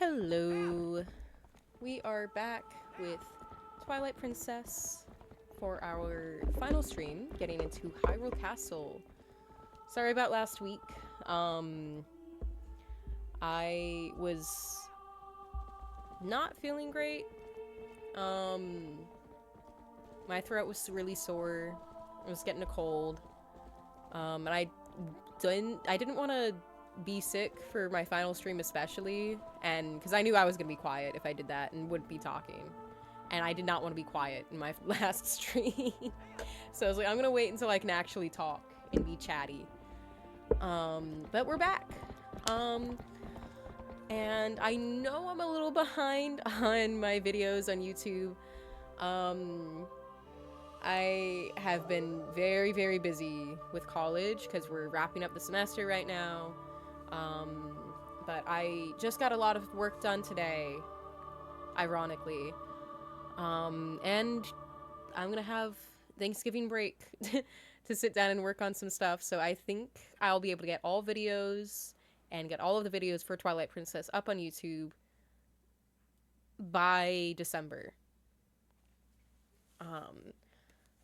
Hello. We are back with Twilight Princess for our final stream, getting into Hyrule Castle. Sorry about last week. I was not feeling great. My throat was really sore. I was getting a cold. And I didn't want to be sick for my final stream especially, and because I knew I was gonna be quiet if I did that and wouldn't be talking, and I did not want to be quiet in my last stream. So I was like, I'm gonna wait until I can actually talk and be chatty. But we're back. And I know I'm a little behind on my videos on YouTube. I have been very, very busy with college because we're wrapping up the semester right now. But I just got a lot of work done today, ironically. And I'm gonna have Thanksgiving break to sit down and work on some stuff. So I think I'll be able to get all videos and get all of the videos for Twilight Princess up on YouTube by December.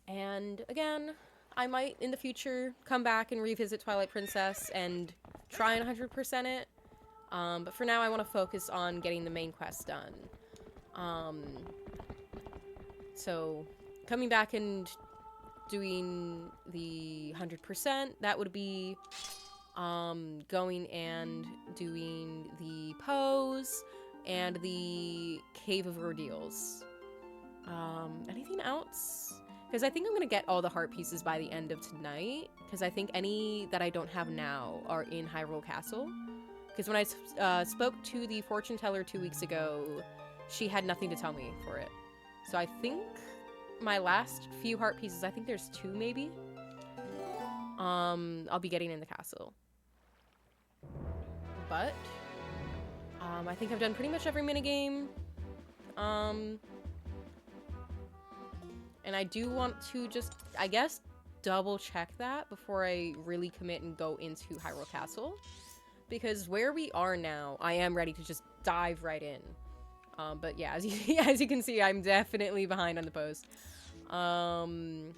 And again, I might in the future come back and revisit Twilight Princess and try and 100% it. But for now I want to focus on getting the main quest done. So coming back and doing the 100%, that would be going and doing the pose and the Cave of Ordeals. Anything else? Because I think I'm going to get all the heart pieces by the end of tonight. Because I think any that I don't have now are in Hyrule Castle. Because when I spoke to the fortune teller 2 weeks ago, she had nothing to tell me for it. So I think my last few heart pieces, I think there's 2 maybe, I'll be getting in the castle. But I think I've done pretty much every minigame. And I do want to just, I guess, double check that before I really commit and go into Hyrule Castle. Because where we are now, I am ready to just dive right in. But yeah, as you can see, I'm definitely behind on the post. So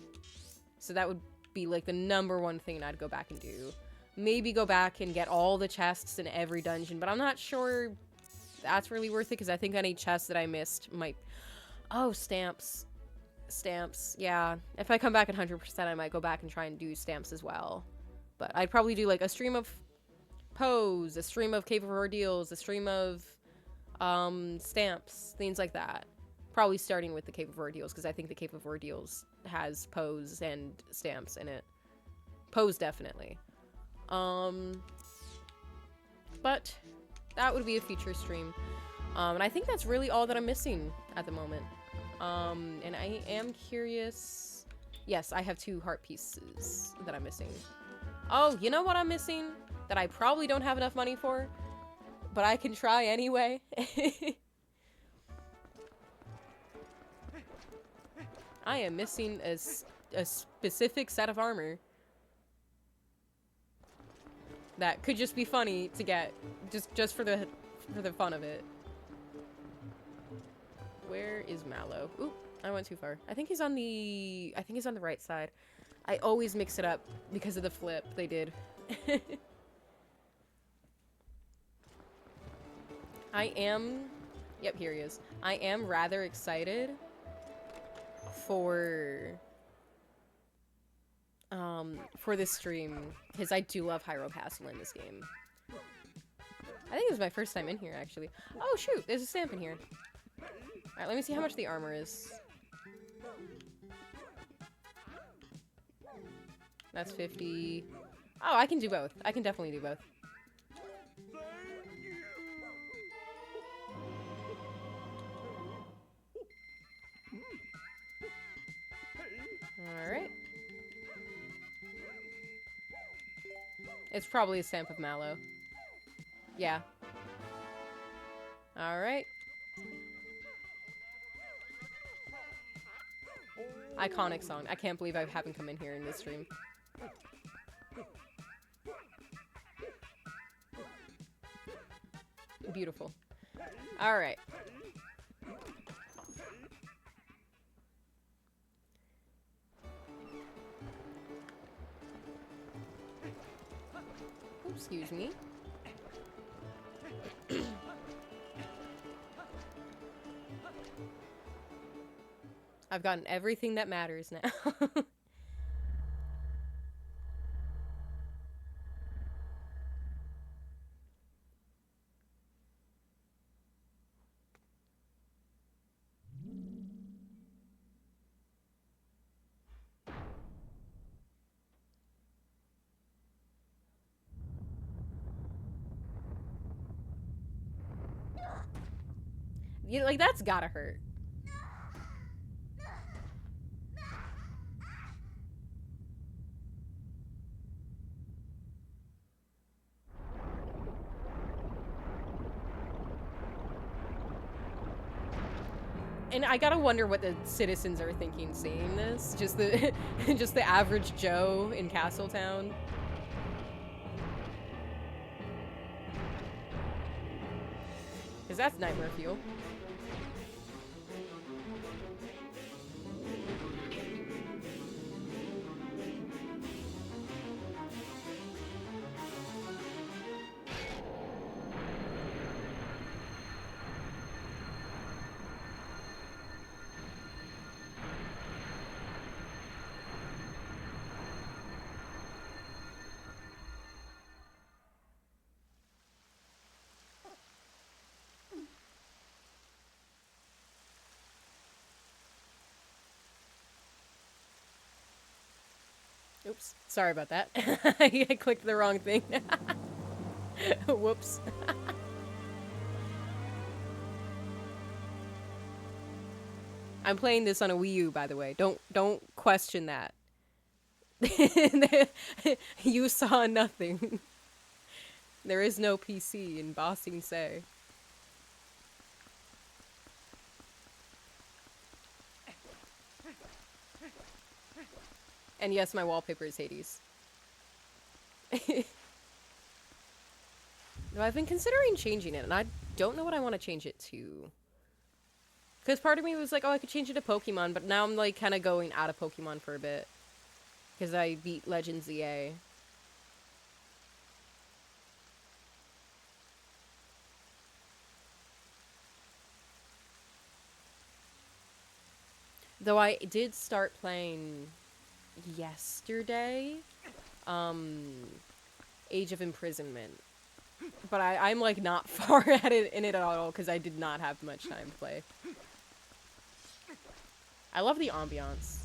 that would be like the #1 thing I'd go back and do. Maybe go back and get all the chests in every dungeon, but I'm not sure that's really worth it because I think any chest that I missed might... Oh, stamps. Stamps, yeah. If I come back at 100%, I might go back and try and do stamps as well. But I'd probably do like a stream of Pose, a stream of Cave of Ordeals, a stream of stamps, things like that. Probably starting with the Cave of Ordeals because I think the Cave of Ordeals has Pose and stamps in it. Pose definitely. But that would be a future stream. And I think that's really all that I'm missing at the moment. And I am curious... Yes, I have 2 heart pieces that I'm missing. Oh, you know what I'm missing? That I probably don't have enough money for? But I can try anyway. I am missing a specific set of armor. That could just be funny to get. Just for the fun of it. Where is Mallow? Oop, I went too far. I think he's on the right side. I always mix it up because of the flip they did. Yep, here he is. I am rather excited for this stream because I do love Hyrule Castle in this game. I think it was my first time in here actually. Oh shoot, there's a stamp in here. Alright, let me see how much the armor is. That's 50. Oh, I can do both. I can definitely do both. Alright. It's probably a stamp of Mallow. Yeah. Alright. Iconic song. I can't believe I haven't come in here in this stream. Beautiful. Alright. Excuse me. I've gotten everything that matters now. You like, that's gotta hurt. And I gotta wonder what the citizens are thinking seeing this. Just the just the average Joe in Castletown. Cause that's nightmare fuel. Oops, sorry about that. I clicked the wrong thing. Whoops. I'm playing this on a Wii U, by the way. Don't question that. You saw nothing. There is no PC in Ba Sing Se. And yes, my wallpaper is Hades. No, I've been considering changing it, and I don't know what I want to change it to. Because part of me was like, oh, I could change it to Pokemon, but now I'm like kind of going out of Pokemon for a bit. Because I beat Legends EA. Though I did start playing yesterday, Age of Imprisonment. But I'm like not far at it in it at all because I did not have much time to play. I love the ambiance.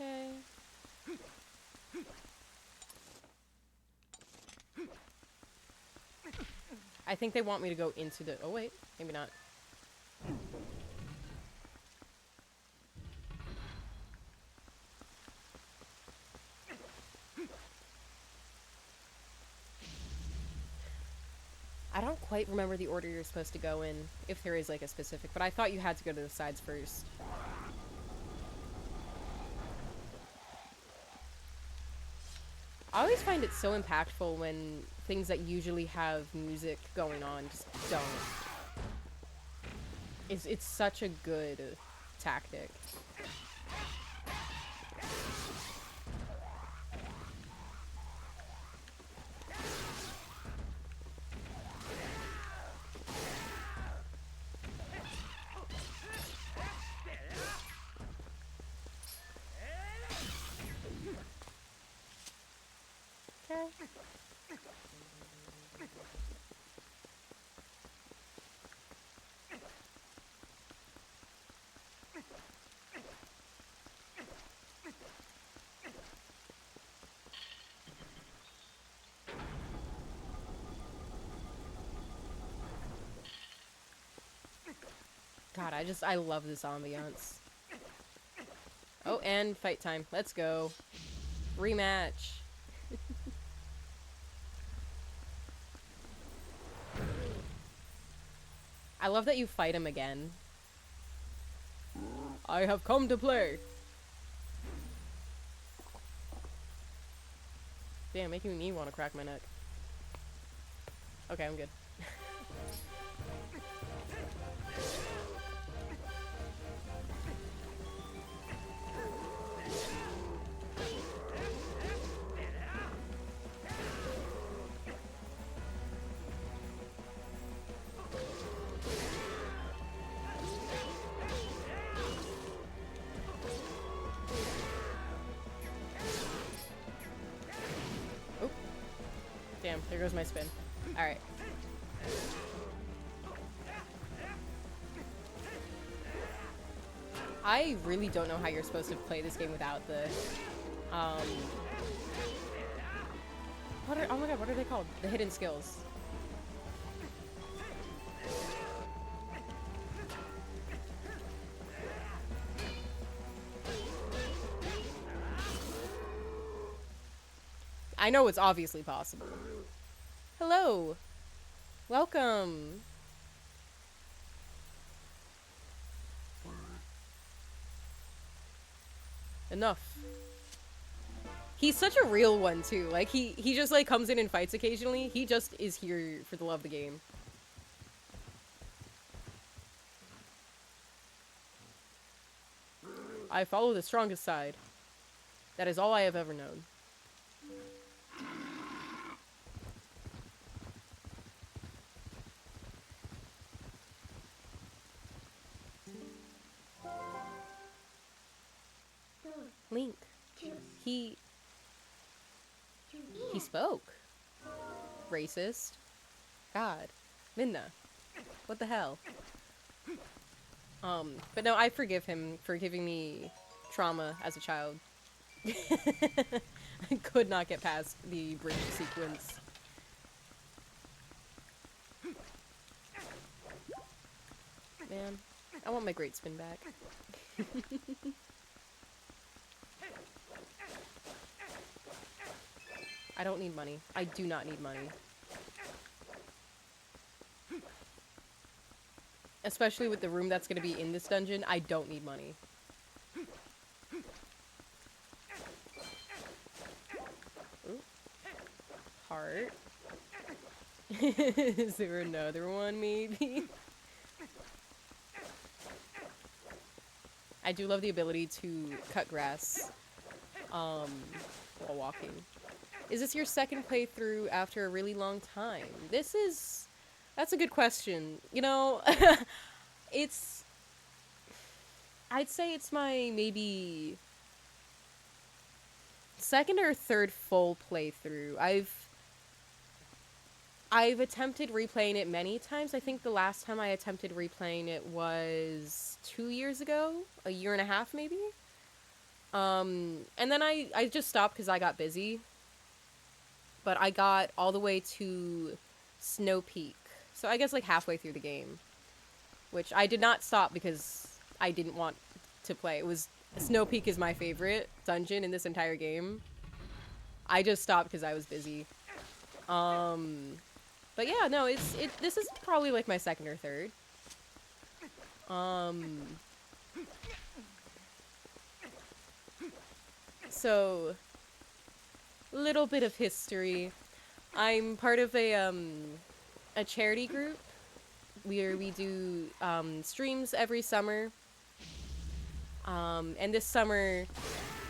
Okay. I think they want me to go into the... Oh, wait. Maybe not. I don't quite remember the order you're supposed to go in, if there is, like, a specific... But I thought you had to go to the sides first. I always find it so impactful when things that usually have music going on just don't. It's such a good tactic. Okay. God, I love this ambiance. Oh, and fight time. Let's go. Rematch. I love that you fight him again. I have come to play. Damn, making me want to crack my neck. Okay, I'm good. Oh. Damn, there goes my spin. Alright. I really don't know how you're supposed to play this game without the, oh my god, what are they called? The hidden skills. I know it's obviously possible. Hello! Welcome! Enough. He's such a real one, too. Like, he just, like, comes in and fights occasionally. He just is here for the love of the game. I follow the strongest side. That is all I have ever known. Link. He spoke. Racist. God. Minna. What the hell? But no, I forgive him for giving me trauma as a child. I could not get past the bridge sequence. Man, I want my great spin back. I don't need money. I do not need money. Especially with the room that's gonna be in this dungeon, I don't need money. Ooh. Heart. Is there another one, maybe? I do love the ability to cut grass, while walking. Is this your second playthrough after a really long time? That's a good question. You know, I'd say it's my maybe second or third full playthrough. I've attempted replaying it many times. I think the last time I attempted replaying it was 2 years ago, a year and a half maybe. And then I just stopped because I got busy. But I got all the way to Snow Peak. So I guess like halfway through the game. Which I did not stop because I didn't want to play. Snow Peak is my favorite dungeon in this entire game. I just stopped because I was busy. But yeah, no, this is probably like my second or third. So little bit of history. I'm part of a charity group where we do streams every summer. And this summer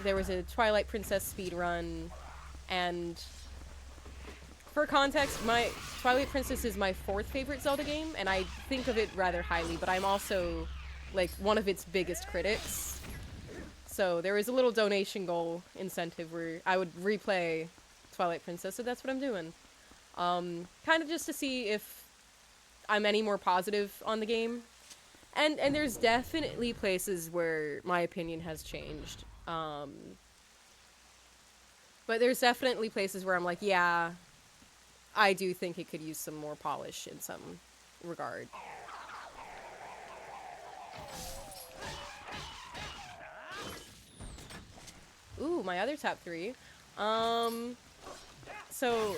there was a Twilight Princess speedrun, and for context, my Twilight Princess is my fourth favorite Zelda game, and I think of it rather highly, but I'm also like one of its biggest critics. So there was a little donation goal incentive where I would replay Twilight Princess, so that's what I'm doing. Kind of just to see if I'm any more positive on the game. And there's definitely places where my opinion has changed. But there's definitely places where I'm like, yeah, I do think it could use some more polish in some regard. Ooh, my other top three. So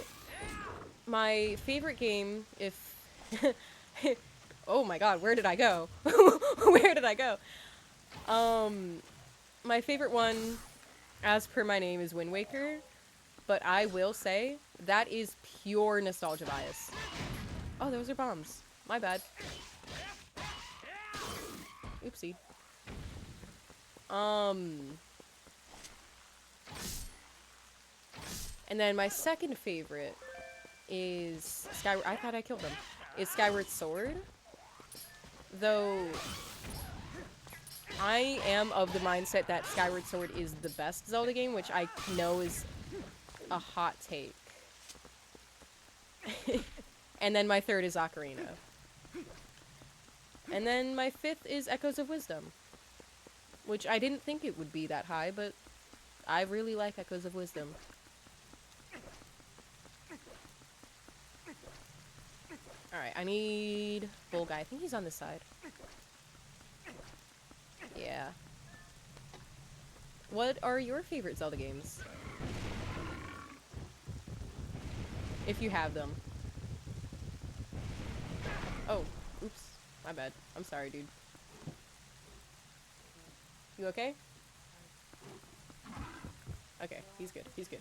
my favorite game, if Oh my god, where did I go? Where did I go? My favorite one, as per my name, is Wind Waker. But I will say, that is pure nostalgia bias. Oh, those are bombs. My bad. Oopsie. And then my second favorite is Skyward. I thought I killed them. Is Skyward Sword. Though I am of the mindset that Skyward Sword is the best Zelda game, which I know is a hot take. And then my third is Ocarina. And then my fifth is Echoes of Wisdom, which I didn't think it would be that high, but I really like Echoes of Wisdom. Alright, I need Bull Guy. I think he's on this side. Yeah. What are your favorite Zelda games? If you have them. Oh, oops. My bad. I'm sorry, dude. You okay? Okay, he's good. He's good.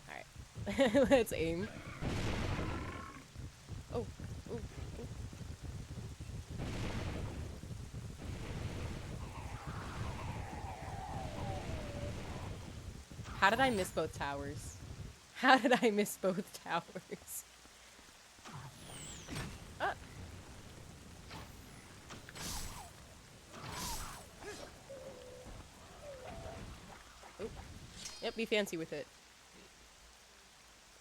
Alright. Let's aim. Oh. Ooh. Ooh. How did I miss both towers? How did I miss both towers? Ah. Oh. Yep, be fancy with it.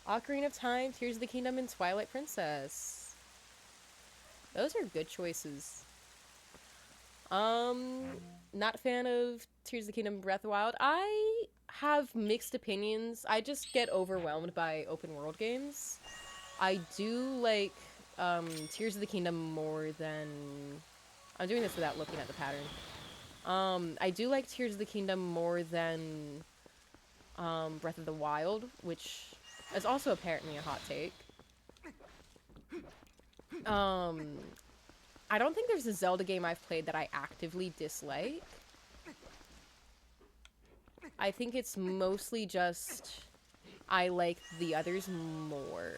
Ocarina of Time, Tears of the Kingdom, and Twilight Princess. Those are good choices. Not a fan of Tears of the Kingdom, Breath of the Wild. I have mixed opinions. I just get overwhelmed by open world games. I do like Tears of the Kingdom more than... I'm doing this without looking at the pattern. I do like Tears of the Kingdom more than Breath of the Wild, which is also apparently a hot take. I don't think there's a Zelda game I've played that I actively dislike. I think it's mostly just I like the others more.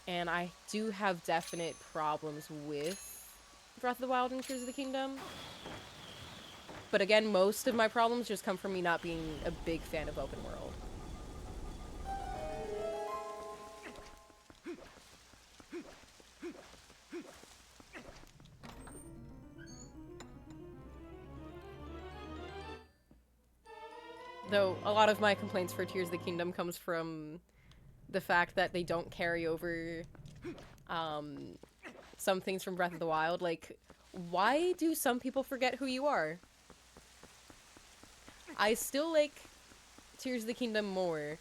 And I do have definite problems with Breath of the Wild and Tears of the Kingdom. But again, most of my problems just come from me not being a big fan of open world. Though a lot of my complaints for Tears of the Kingdom comes from the fact that they don't carry over some things from Breath of the Wild. Like, why do some people forget who you are? I still like Tears of the Kingdom more,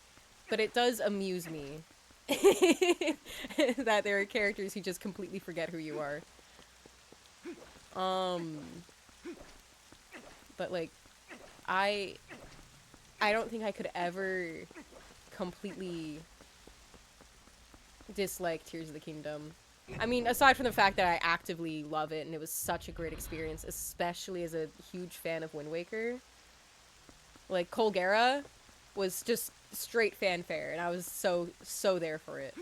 but it does amuse me that there are characters who just completely forget who you are. But like, I don't think I could ever completely dislike Tears of the Kingdom. I mean, aside from the fact that I actively love it and it was such a great experience, especially as a huge fan of Wind Waker. Like, Colgera was just straight fanfare, and I was so there for it.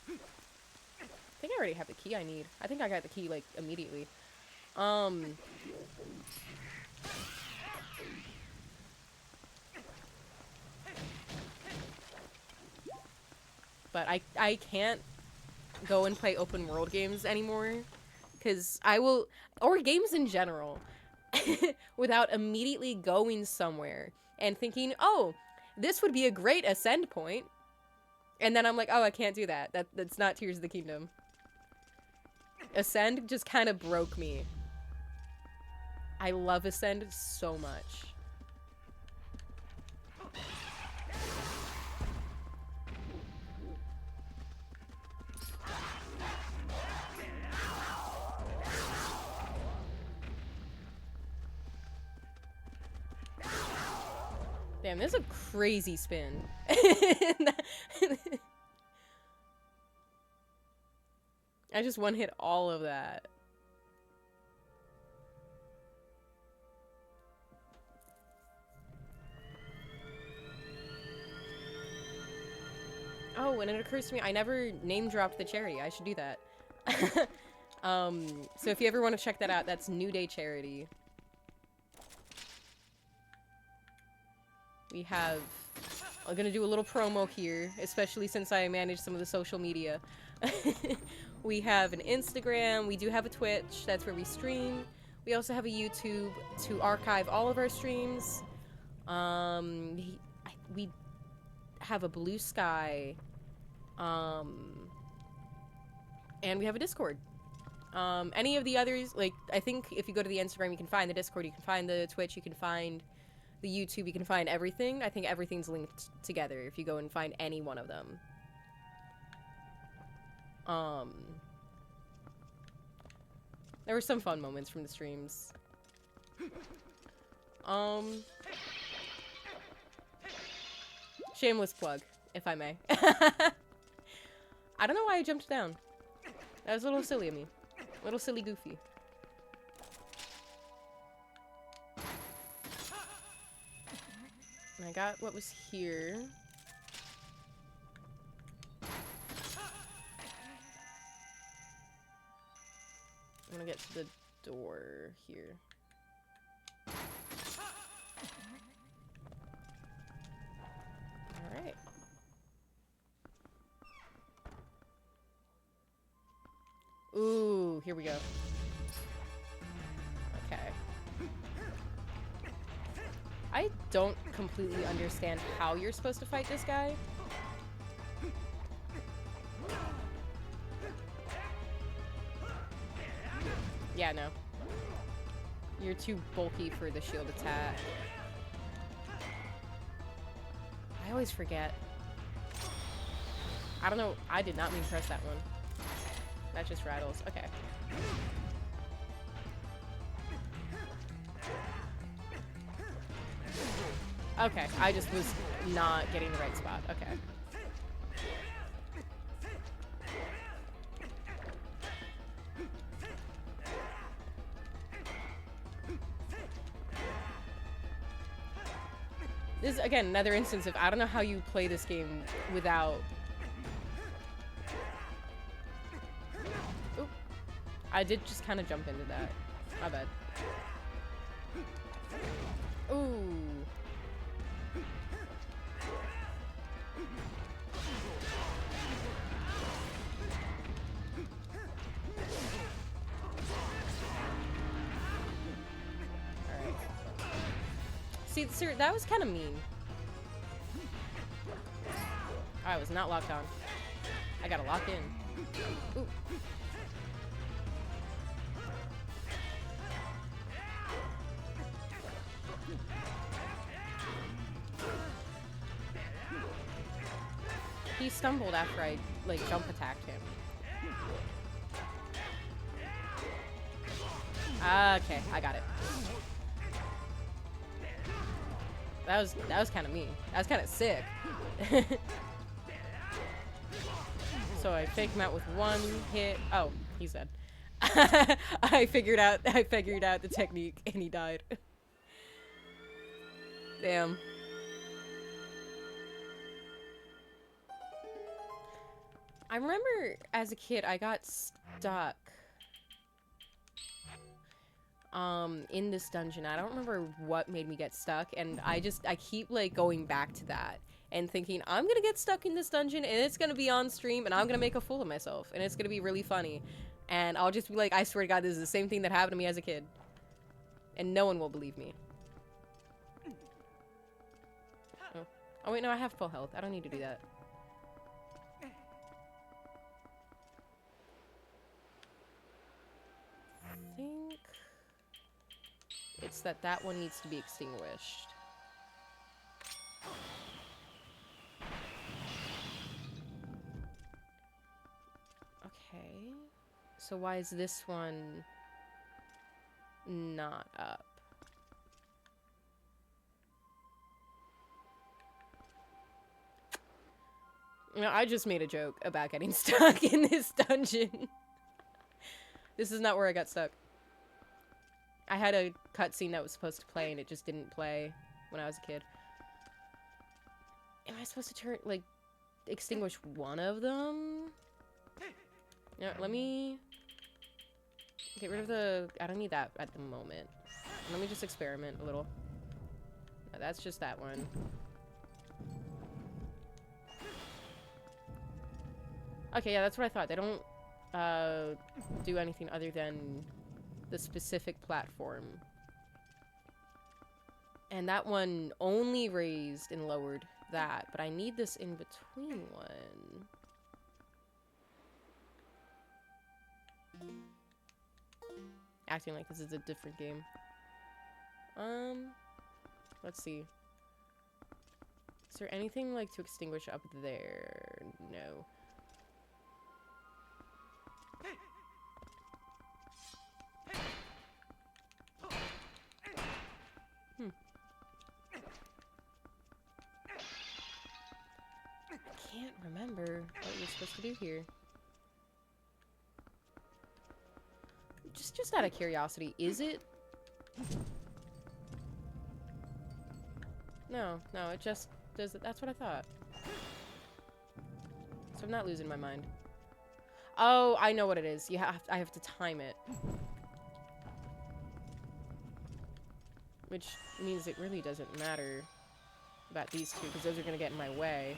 I think I already have the key I need. I think I got the key, like, immediately. But I can't go and play open world games anymore, because I will, or games in general, without immediately going somewhere and thinking, oh, this would be a great ascend point. And then I'm like, oh, I can't do that. That's not Tears of the Kingdom. Ascend just kind of broke me. I love Ascend so much. Damn, this is a crazy spin. I just one hit all of that. Oh, and it occurs to me, I never name dropped the charity. I should do that. So if you ever want to check that out, that's New Day Charity. We have... I'm gonna do a little promo here, especially since I manage some of the social media. We have an Instagram, we do have a Twitch, that's where we stream. We also have a YouTube to archive all of our streams. We have a Blue Sky. And we have a Discord. Any of the others, like, I think if you go to the Instagram, you can find the Discord, you can find the Twitch, you can find the YouTube, you can find everything. I think everything's linked together if you go and find any one of them. There were some fun moments from the streams. Shameless plug, if I may. I don't know why I jumped down. That was a little silly of me. A little silly goofy. And I got what was here. I'm gonna get to the door here. Alright. Ooh, here we go. Okay. I don't completely understand how you're supposed to fight this guy. Yeah, no. You're too bulky for the shield attack. I always forget. I don't know. I did not mean to press that one. That just rattles. Okay. Okay, I just was not getting the right spot. Okay. This is, again, another instance of I don't know how you play this game without... Oop. I did just kind of jump into that. My bad. Ooh. See, sir, that was kind of mean. I was not locked on. I gotta lock in. Ooh. He stumbled after I, like, jump attacked him. Okay, I got it. That was kind of mean. That was kind of sick. So I faked him out with one hit. Oh, he's dead. I figured out the technique and he died. Damn. I remember as a kid I got stuck in this dungeon. I don't remember what made me get stuck, and I keep like going back to that and thinking I'm gonna get stuck in this dungeon and it's gonna be on stream and I'm gonna make a fool of myself and it's gonna be really funny, and I'll just be like, I swear to God, this is the same thing that happened to me as a kid, and no one will believe me. Oh wait, no, I have full health. I don't need to do that. I think it's that one needs to be extinguished. Okay. So why is this one not up? No, I just made a joke about getting stuck in this dungeon. This is not where I got stuck. I had a cutscene that was supposed to play and it just didn't play when I was a kid. Am I supposed to turn, like, extinguish one of them? No, let me get rid of the... I don't need that at the moment. Let me just experiment a little. No, that's just that one. Okay, yeah, that's what I thought. They don't do anything other than the specific platform. And that one only raised and lowered that, but I need this in between one. Acting like this is a different game. Let's see. Is there anything like to extinguish up there? No. I can't remember what you're supposed to do here. Just out of curiosity, is it? No, it just does it. That's what I thought. So I'm not losing my mind. Oh, I know what it is. I have to time it. Which means it really doesn't matter about these two, because those are gonna get in my way.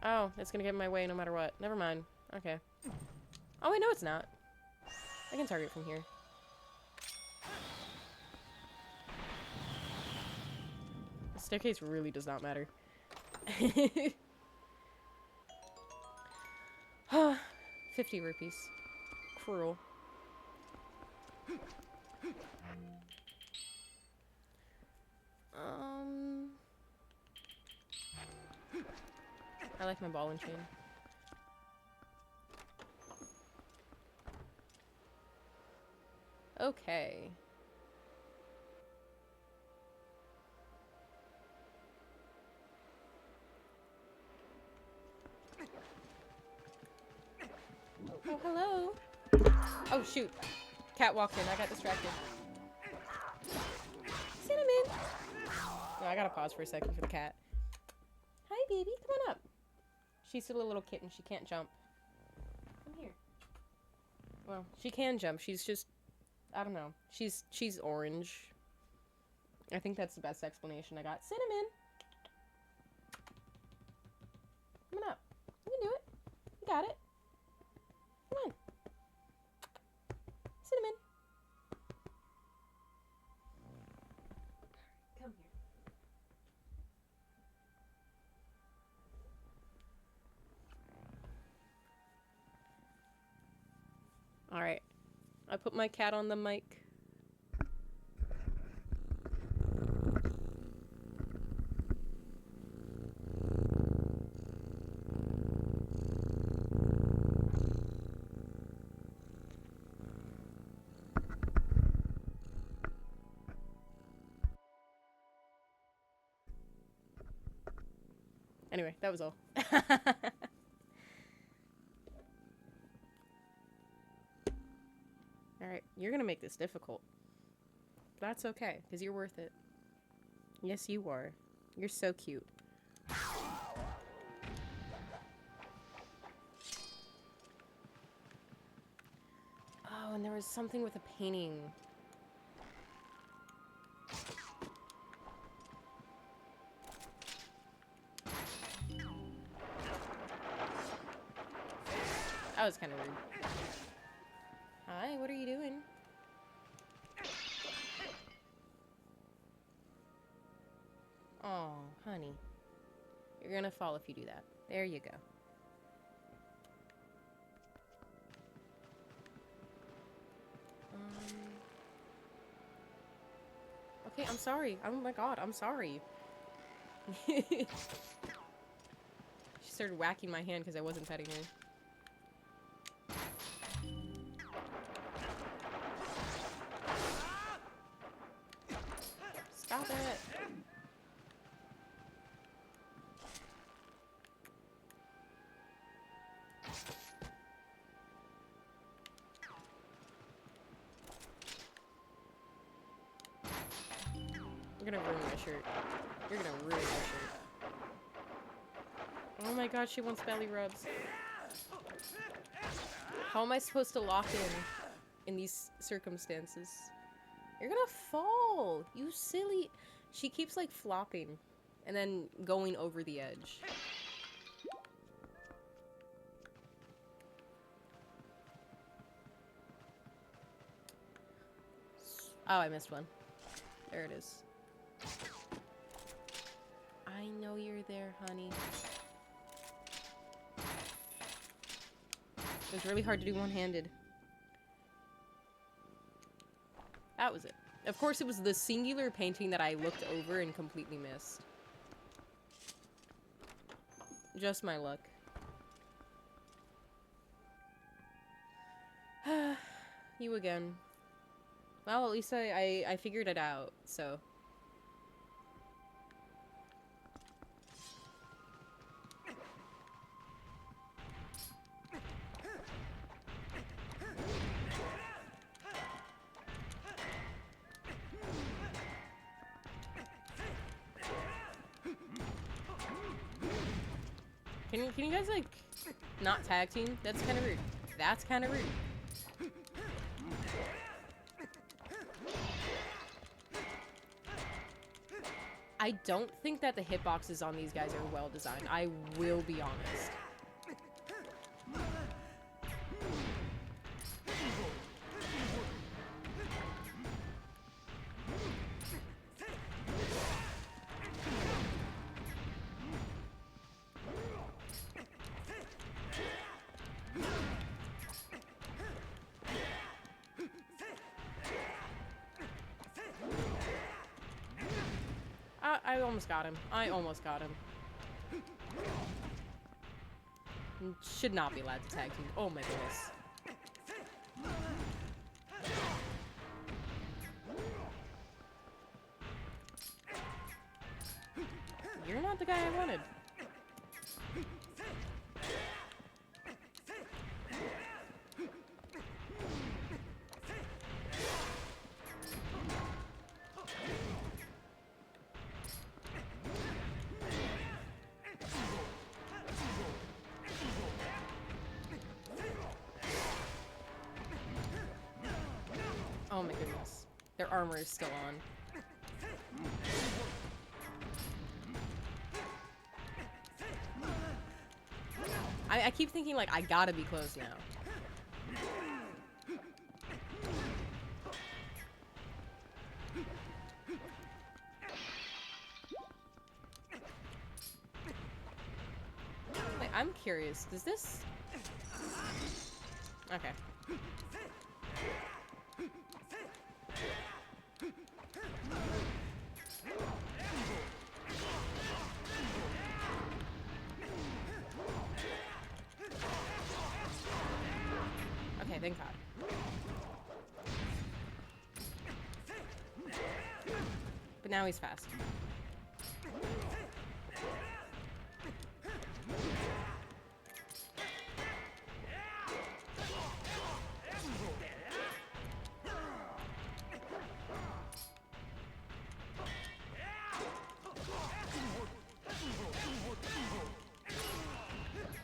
Oh, it's gonna get in my way no matter what. Never mind. Okay. Oh, wait, no, it's not. I can target from here. The staircase really does not matter. 50 rupees. Cruel. I like my ball and chain. Okay. Oh, hello. Oh, shoot. Cat walked in. I got distracted. Cinnamon. No, I gotta pause for a second for the cat. Hi, baby. Come on up. She's still a little kitten. She can't jump. Come here. Well, she can jump. She's just... I don't know. She's orange. I think that's the best explanation I got. Cinnamon! Come on up. You can do it. You got it. Come on. Cinnamon. Come here. Alright. I put my cat on the mic. Anyway, that was all. Alright, you're gonna make this difficult. That's okay, because you're worth it. Yes, you are. You're so cute. Oh, and there was something with a painting. That was kind of rude. Hi, what are you doing? Oh, honey. You're gonna fall if you do that. There you go. Okay, I'm sorry. Oh my god, I'm sorry. She started whacking my hand because I wasn't petting her. Stop it! You're gonna ruin my shirt. You're gonna ruin my shirt. Oh my god, she wants belly rubs. How am I supposed to lock in these circumstances? You're gonna fall, you silly. She keeps like flopping and then going over the edge. Oh, I missed one. There it is. I know you're there, honey. It was really hard to do one-handed. That was it. Of course, it was the singular painting that I looked over and completely missed. Just my luck. You again. Well, at least I figured it out, so... Can you guys, like, not tag team? That's kind of rude. That's kind of rude. I don't think that the hitboxes on these guys are well designed. I will be honest. I almost got him. I almost got him. Should not be allowed to tag team. Oh my goodness. You're not the guy I wanted. Oh my goodness. Their armor is still on. I keep thinking, like, I gotta be close now. Wait, I'm curious. Does this... Okay. Okay, thank God. But now he's fast.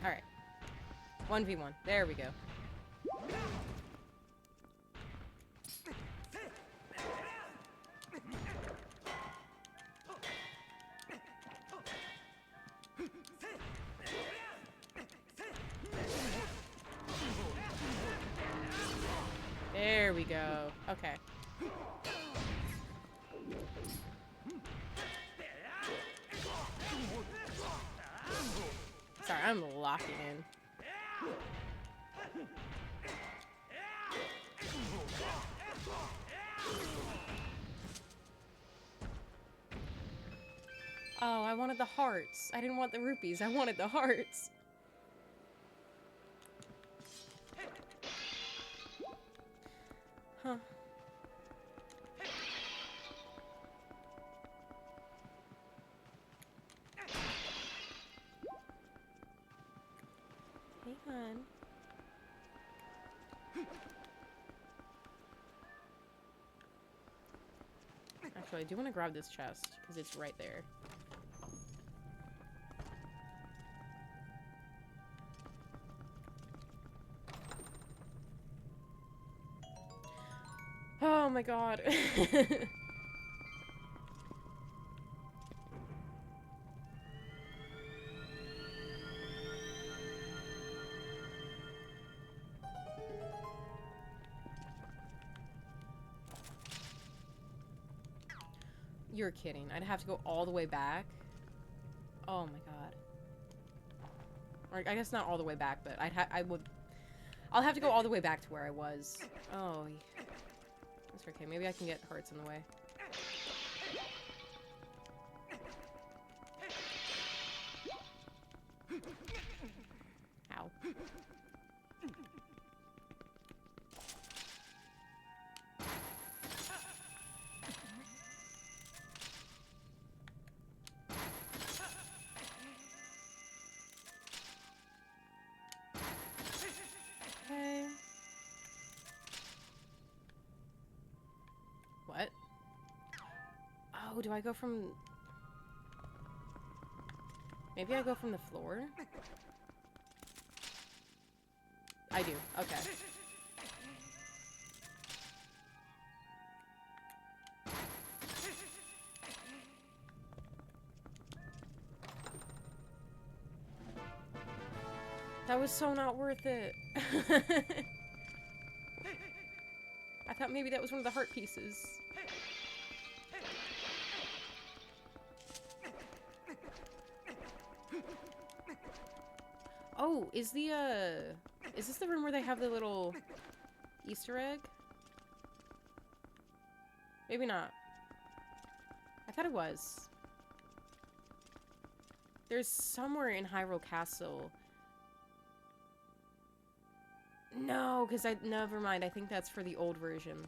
Alright. 1v1. There we go. There we go. Okay. Sorry, I'm locking in. Oh, I wanted the hearts. I didn't want the rupees. I wanted the hearts. Huh. Hey, hon. Okay. Actually, I do want to grab this chest, because it's right there. Oh my god. You're kidding. I'd have to go all the way back. Oh my god. Or I guess not all the way back, but I'll have to go all the way back to where I was. Oh. That's okay. Maybe I can get hearts in the way. Ow. Okay. What? Oh, do I go from... Maybe I go from the floor? I do. Okay. That was so not worth it. I thought maybe that was one of the heart pieces. Oh, is this the room where they have the little Easter egg? Maybe not. I thought it was. There's somewhere in Hyrule Castle. No, because never mind. I think that's for the old version.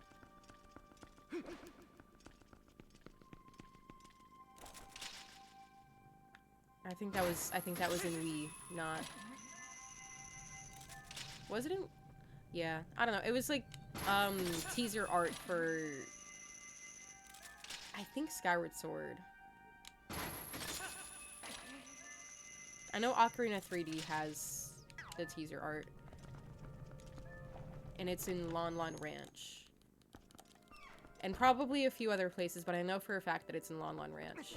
I think that was in Wii, not... Was it in... Yeah, I don't know. It was like, teaser art for... I think Skyward Sword. I know Ocarina 3D has the teaser art. And it's in Lon Lon Ranch. And probably a few other places, but I know for a fact that it's in Lon Lon Ranch.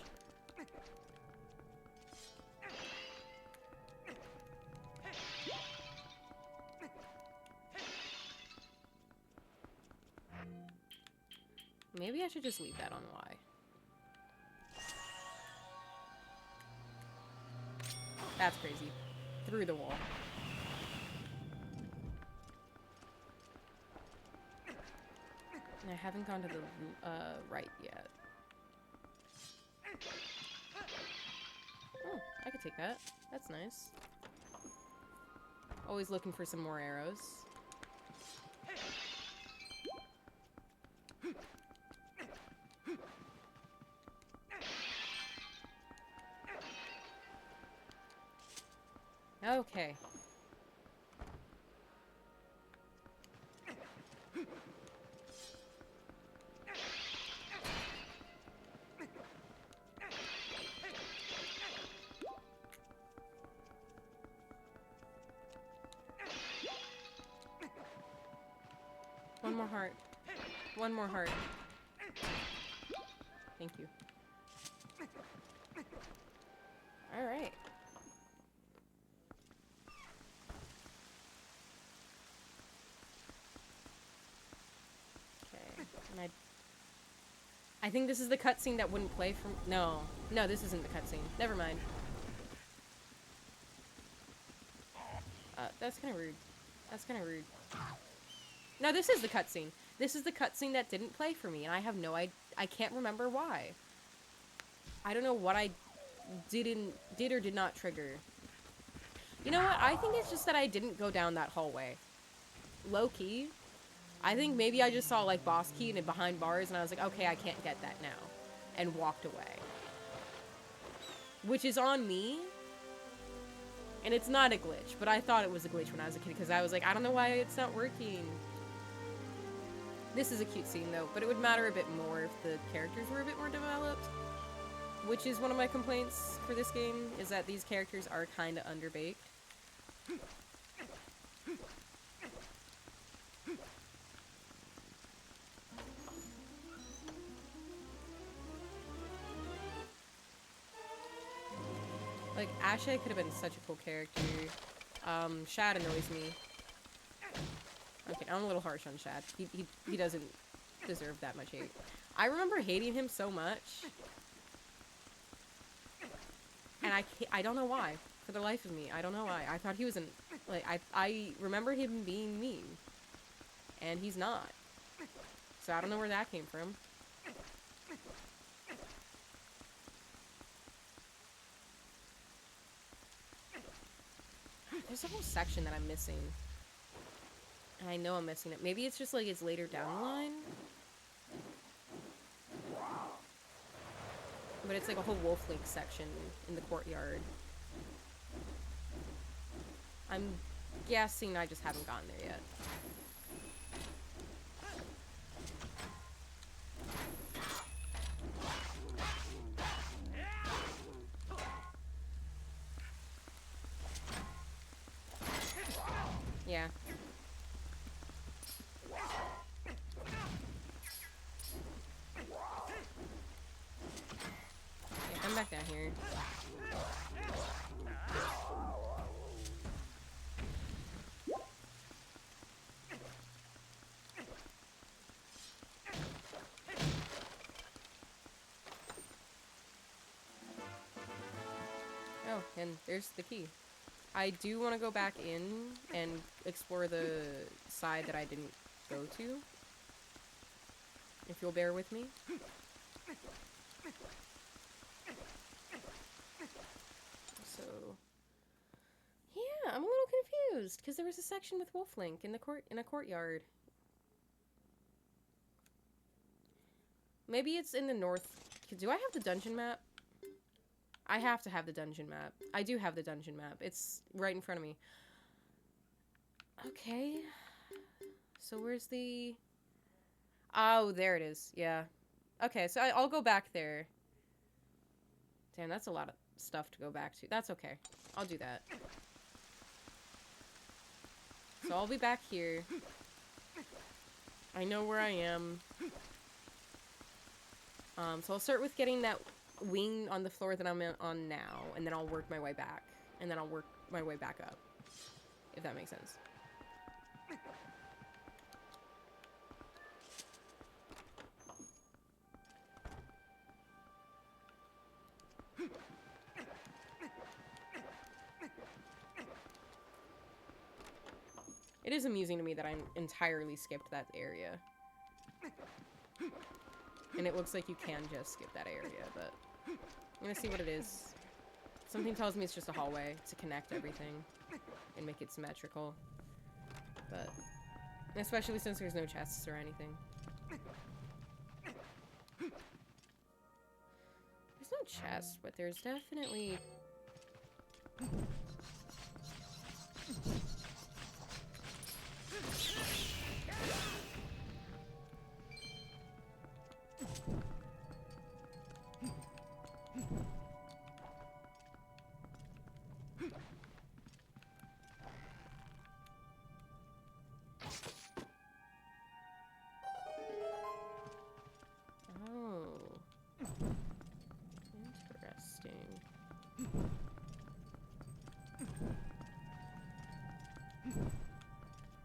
Maybe I should just leave that on Y. That's crazy. Through the wall. And I haven't gone to the right yet. Oh, I could take that. That's nice. Always looking for some more arrows. Okay. One more heart. One more heart. Thank you. Alright. And I think this is the cutscene that wouldn't play from... No. No, this isn't the cutscene. Never mind. That's kind of rude. That's kind of rude. No, this is the cutscene. This is the cutscene that didn't play for me, and I have no idea. I can't remember why. I don't know what I did or did not trigger. You know what? I think it's just that I didn't go down that hallway. Low-key. I think maybe I just saw, like, boss key and behind bars, and I was like, okay, I can't get that now. And walked away. Which is on me. And it's not a glitch, but I thought it was a glitch when I was a kid, because I was like, I don't know why it's not working. This is a cute scene though, but it would matter a bit more if the characters were a bit more developed. Which is one of my complaints for this game, is that these characters are kind of underbaked. Like, Ashe could have been such a cool character. Shad annoys me. Okay, I'm a little harsh on Shad. He doesn't deserve that much hate. I remember hating him so much. And I don't know why. For the life of me, I don't know why. I thought he was I remember him being mean. And he's not. So I don't know where that came from. There's a whole section that I'm missing. And I know I'm missing it. Maybe it's just like it's later down the line. But it's like a whole Wolf Link section in the courtyard. I'm guessing I just haven't gotten there yet. Yeah. Yeah, come back down here. Oh, and there's the key. I do want to go back in and explore the side that I didn't go to. If you'll bear with me. So, yeah, I'm a little confused because there was a section with Wolf Link in a courtyard. Maybe it's in the north. Do I have the dungeon map? I have to have the dungeon map. I do have the dungeon map. It's right in front of me. Okay. So where's the... Oh, there it is. Yeah. Okay, so I'll go back there. Damn, that's a lot of stuff to go back to. That's okay. I'll do that. So I'll be back here. I know where I am. So I'll start with getting that wing on the floor that I'm on now, and then I'll work my way back. And then I'll work my way back up. If that makes sense. It is amusing to me that I entirely skipped that area. And it looks like you can just skip that area, but I'm gonna see what it is. Something tells me it's just a hallway to connect everything and make it symmetrical. But, especially since there's no chests or anything. There's no chest, but there's definitely...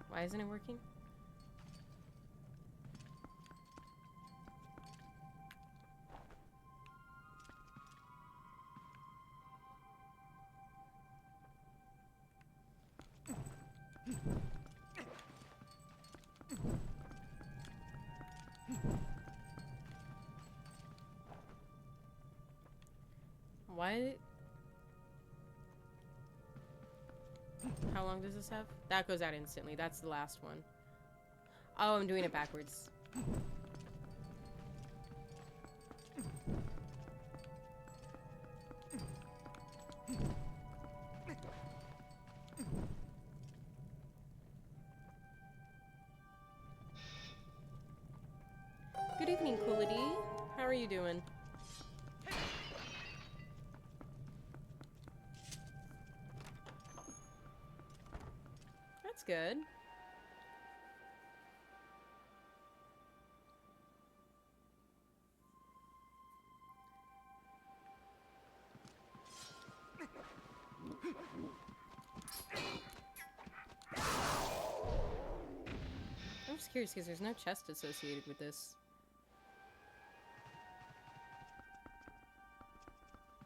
Why isn't it working? Why? How long does this have? That goes out instantly. That's the last one. Oh, I'm doing it backwards. evening, Coolity. How are you doing? That's good. I'm just curious because there's no chest associated with this.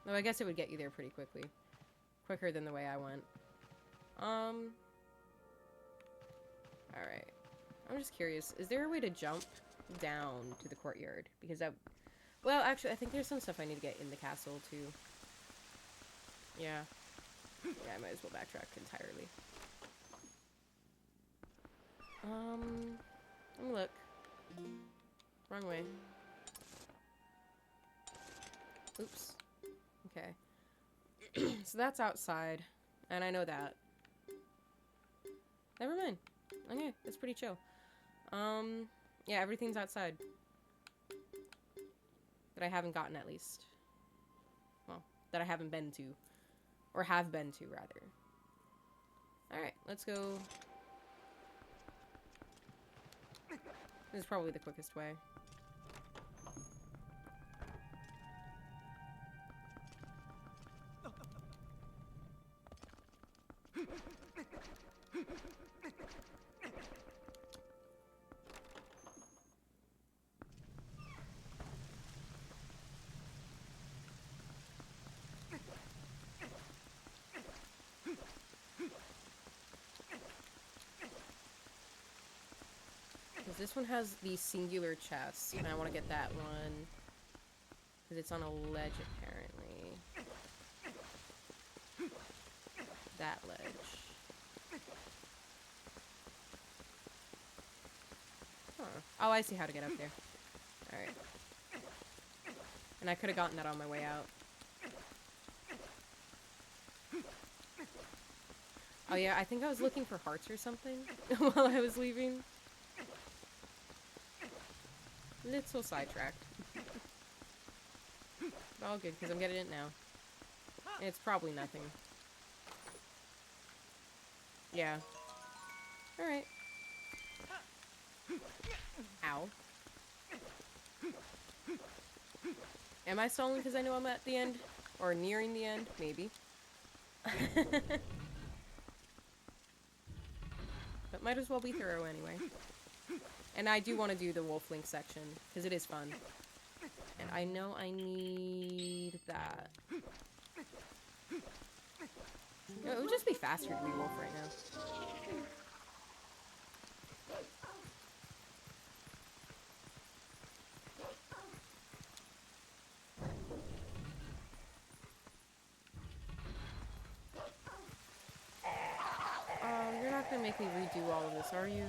Though I guess it would get you there pretty quickly. Quicker than the way I went. Alright. I'm just curious. Is there a way to jump down to the courtyard? Because that... Well, actually, I think there's some stuff I need to get in the castle, too. Yeah. Yeah, I might as well backtrack entirely. Let me look. Wrong way. Oops. Okay. So that's outside. And I know that. Never mind. Okay, that's pretty chill. Yeah, everything's outside. That I haven't gotten, at least. Well, that I haven't been to. Or have been to, rather. Alright, let's go. This is probably the quickest way. This one has the singular chest, and I want to get that one. Because it's on a ledge, apparently. That ledge. Huh. Oh, I see how to get up there. Alright. And I could have gotten that on my way out. Oh yeah, I think I was looking for hearts or something while I was leaving. Little sidetracked. But all good, because I'm getting it now. And it's probably nothing. Yeah. Alright. Ow. Am I stalling because I know I'm at the end? Or nearing the end? Maybe. But might as well be thorough anyway. And I do want to do the Wolf Link section, because it is fun. And I know I need that. It would just be faster to be Wolf right now. You're not going to make me redo all of this, are you?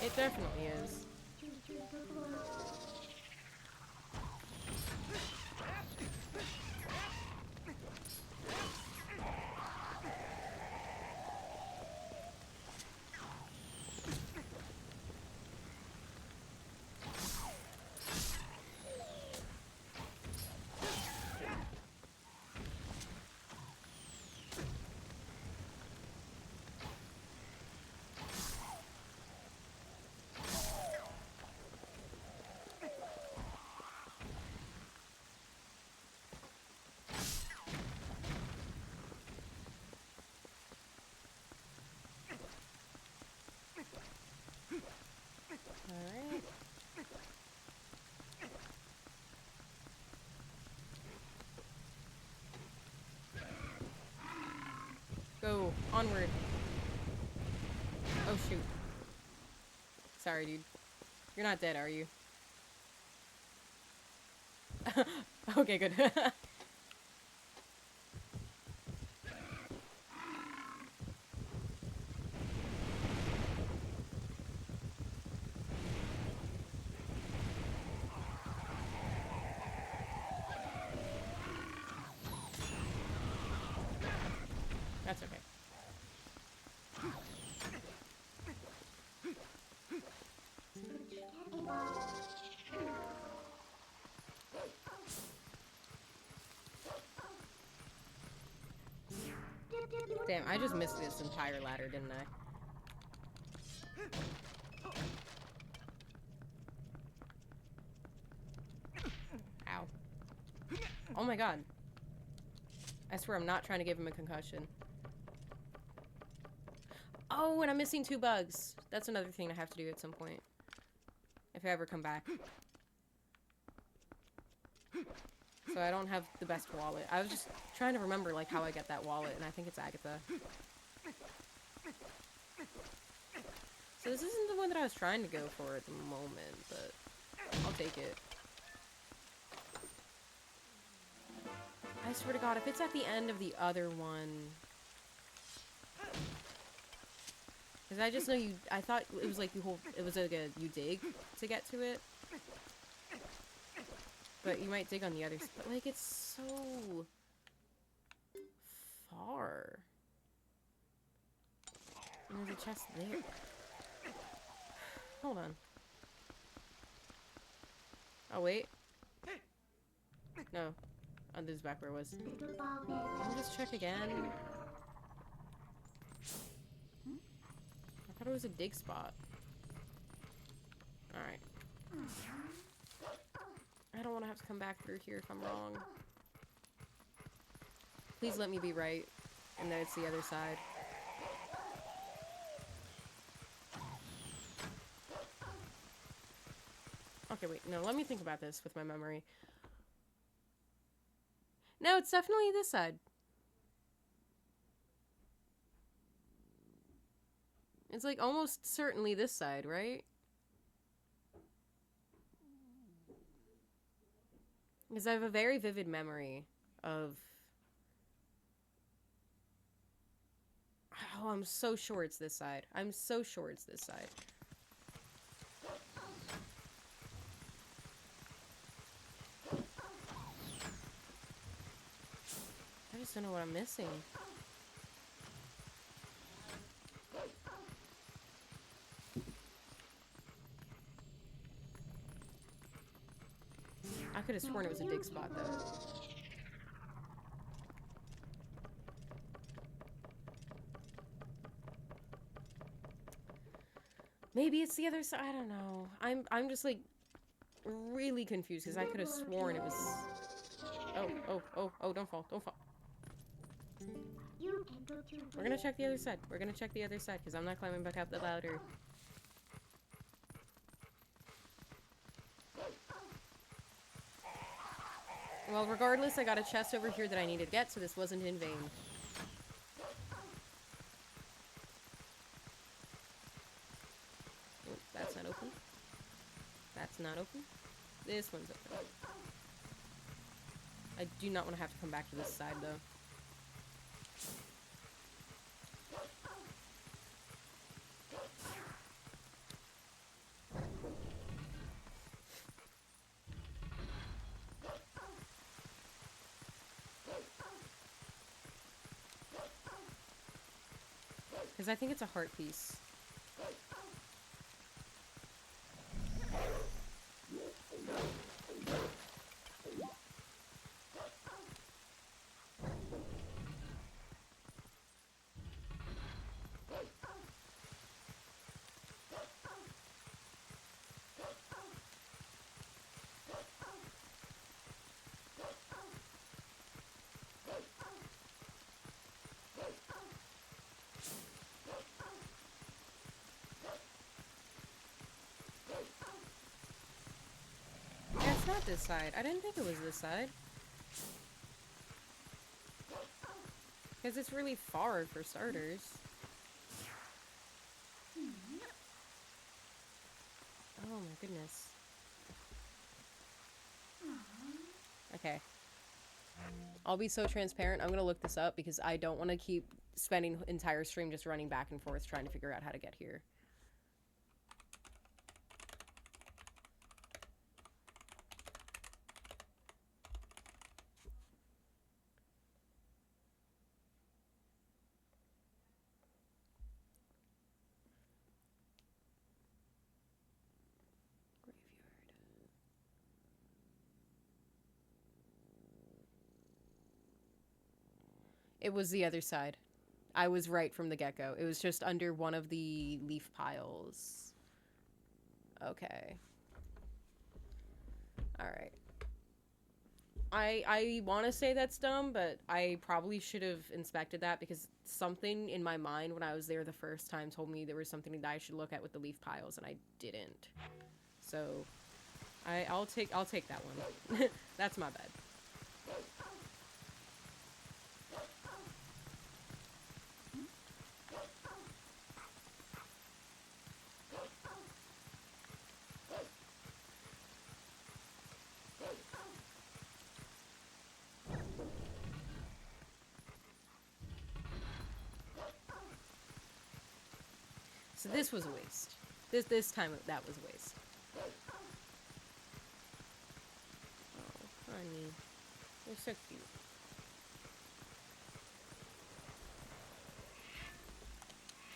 It definitely is. Alright. Go. Onward. Oh, shoot. Sorry, dude. You're not dead, are you? Okay, good. That's okay. Damn, I just missed this entire ladder, didn't I? Ow. Oh my god. I swear I'm not trying to give him a concussion. Oh, and I'm missing 2 bugs. That's another thing I have to do at some point. If I ever come back. So I don't have the best wallet. I was just trying to remember, like, how I get that wallet, and I think it's Agatha. So this isn't the one that I was trying to go for at the moment, but I'll take it. I swear to god, if it's at the end of the other one... Because I just know you... I thought it was like you hold... It was like a... You dig to get to it. But you might dig on the other... But, like, it's so... far. And there's a chest there. Hold on. Oh, wait. No. Oh, this is back where it was. Let me just check again. I thought it was a dig spot. Alright. I don't want to have to come back through here if I'm wrong. Please let me be right. And that it's the other side. Okay, wait. No, let me think about this with my memory. No, it's definitely this side. It's like almost certainly this side, right? Because I have a very vivid memory of... Oh, I'm so sure it's this side. I'm so sure it's this side. I just don't know what I'm missing. I could have sworn it was a dig spot, though. Maybe it's the other side. I don't know. I'm just like really confused because I could have sworn it was. Oh! Don't fall! Don't fall! We're gonna check the other side. We're gonna check the other side because I'm not climbing back up the ladder. Well, regardless, I got a chest over here that I needed to get, so this wasn't in vain. Oh, that's not open. That's not open. This one's open. I do not want to have to come back to this side, though. Because I think it's a heart piece. Yeah, it's not this side. I didn't think it was this side. Because it's really far for starters. Oh my goodness. Okay. I'll be so transparent. I'm gonna look this up because I don't want to keep spending entire stream just running back and forth trying to figure out how to get here. It was the other side. I was right from the get-go. It was just under one of the leaf piles. Okay. Alright. I want to say that's dumb, but I probably should have inspected that because something in my mind when I was there the first time told me there was something that I should look at with the leaf piles, and I didn't. So, I'll take that one. That's my bad. So this was a waste. This time that was a waste. Oh, honey. You're so cute.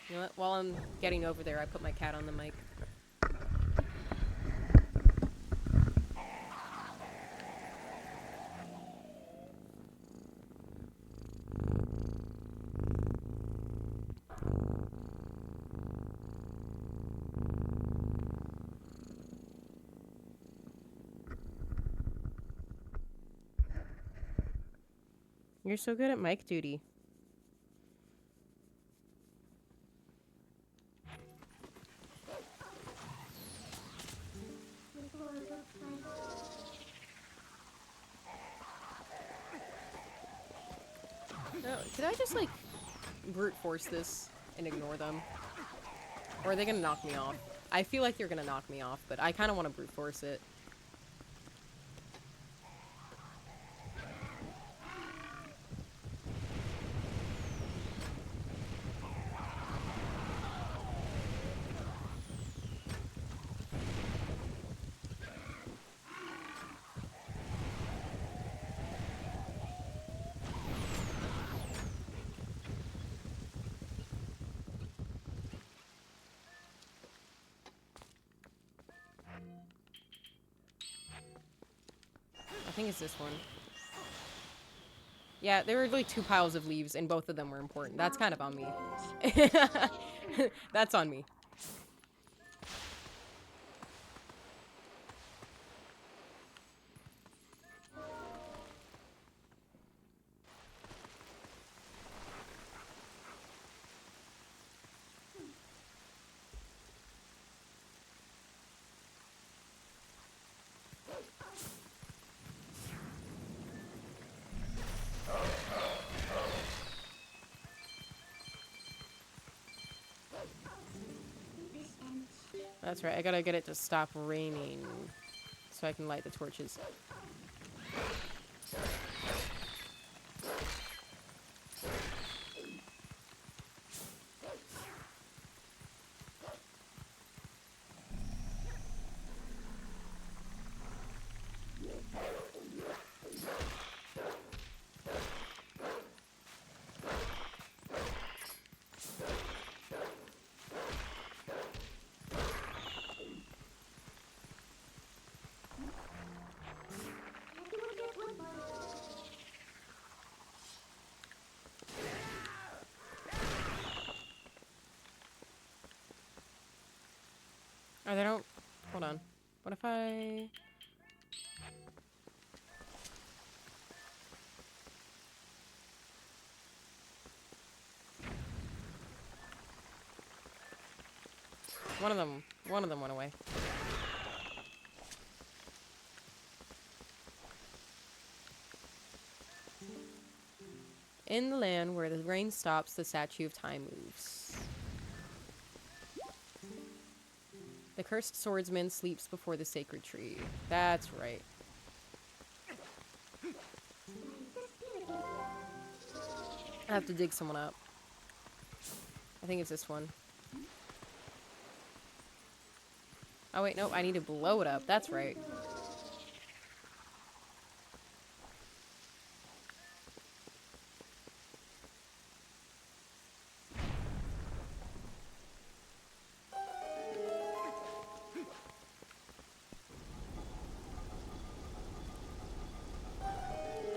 You know what? While I'm getting over there, I put my cat on the mic. You're so good at mic duty. No, could I just, like, brute force this and ignore them? Or are they gonna knock me off? I feel like they're gonna knock me off, but I kind of want to brute force it. I think it's this one. Yeah, there were like 2 piles of leaves, and both of them were important. That's kind of on me. That's on me. That's right, I gotta get it to stop raining so I can light the torches. Oh, they don't... Hold on. What if I... One of them went away. In the land where the rain stops, the statue of time moves. The cursed swordsman sleeps before the sacred tree. That's right. I have to dig someone up. I think it's this one. Oh wait, no, I need to blow it up. That's right.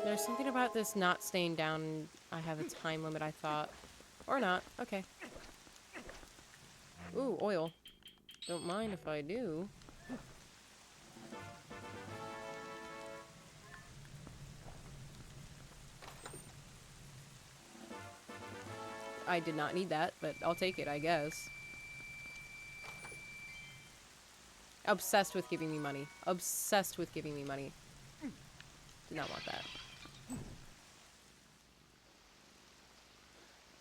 There's something about this not staying down. I have a time limit, I thought. Or not. Okay. Ooh, oil. Don't mind if I do. I did not need that, but I'll take it, I guess. Obsessed with giving me money. Obsessed with giving me money. Did not want that.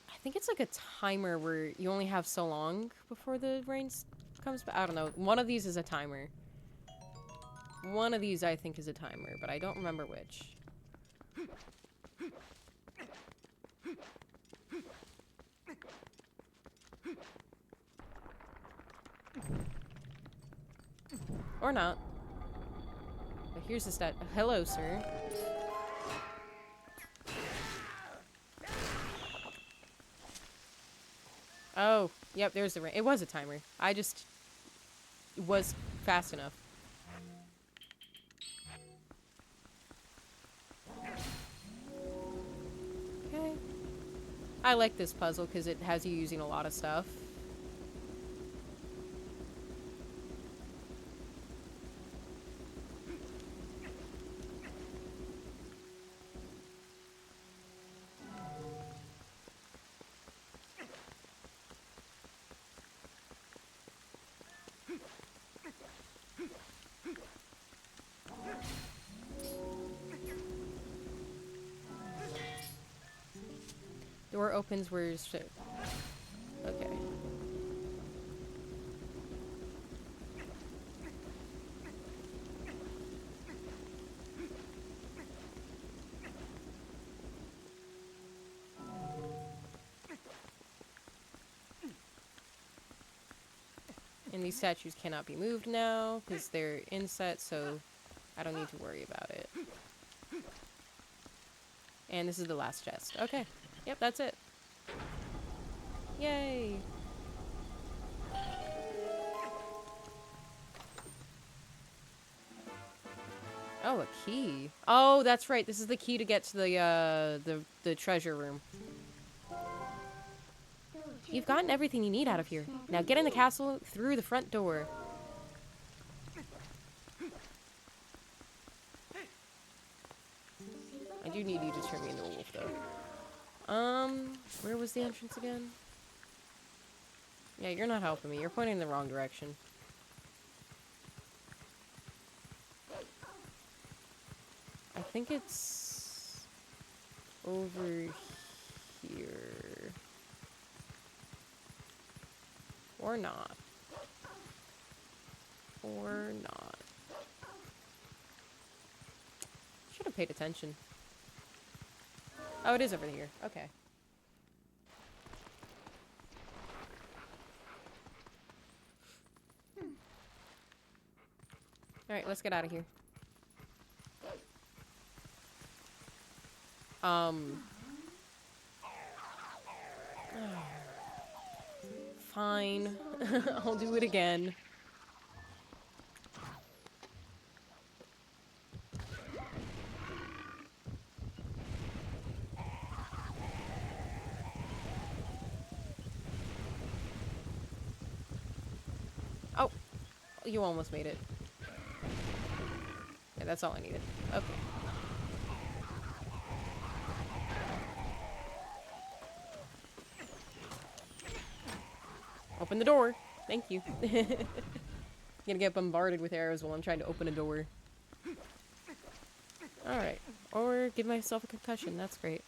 I think it's like a timer where you only have so long before the rain comes back. I don't know. One of these is a timer. One of these I think is a timer, but I don't remember which. Or not. But here's the stat. Hello, sir. Oh, yep, there's the rain. It was a timer. I just was fast enough. Okay. I like this puzzle because it has you using a lot of stuff. Door opens where... Okay. And these statues cannot be moved now because they're inset, so I don't need to worry about it. And this is the last chest. Okay. Yep, that's it. Yay! Oh, a key. Oh, that's right. This is the key to get to the treasure room. You've gotten everything you need out of here. Now get in the castle through the front door. I do need you to turn me into a wolf, though. Where was the entrance again? Yeah, you're not helping me. You're pointing in the wrong direction. I think it's over here. Or not. Or not. Should have paid attention. Oh, it is over here. Okay. Alright, let's get out of here. Fine. I'll do it again. Oh, you almost made it. Yeah, that's all I needed. Okay. Open the door. Thank you. Gonna get bombarded with arrows while I'm trying to open a door. Alright. Or give myself a concussion. That's great.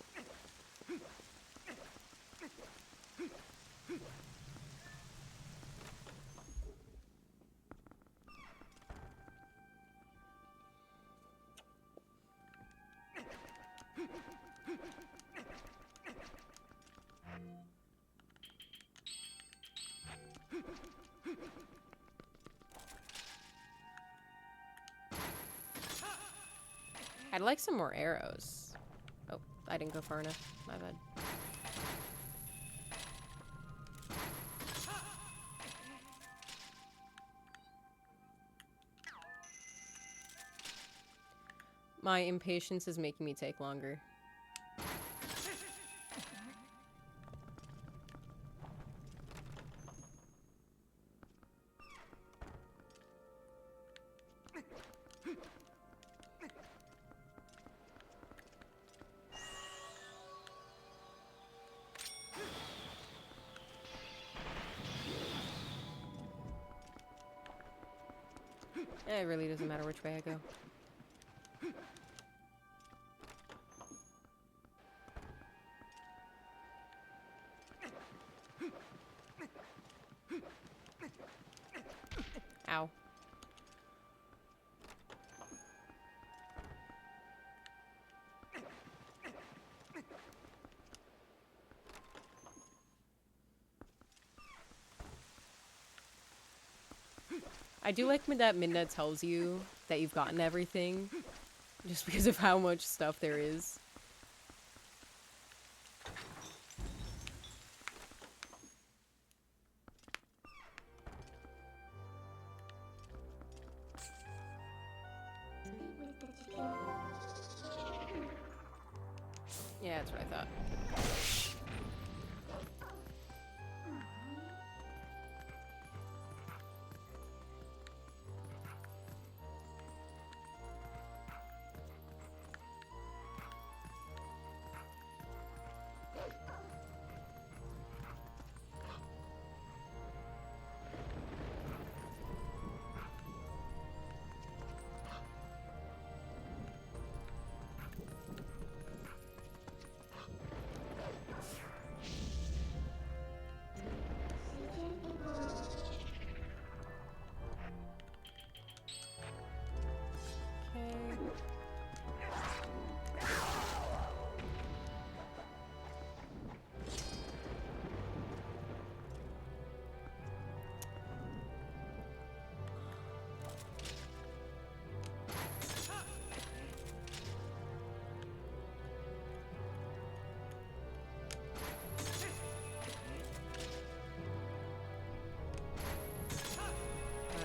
I'd like some more arrows. Oh, I didn't go far enough. My bad. My impatience is making me take longer. It really doesn't matter which way I go. Ow. I do like when that Midna tells you that you've gotten everything, just because of how much stuff there is. Yeah, that's what I thought.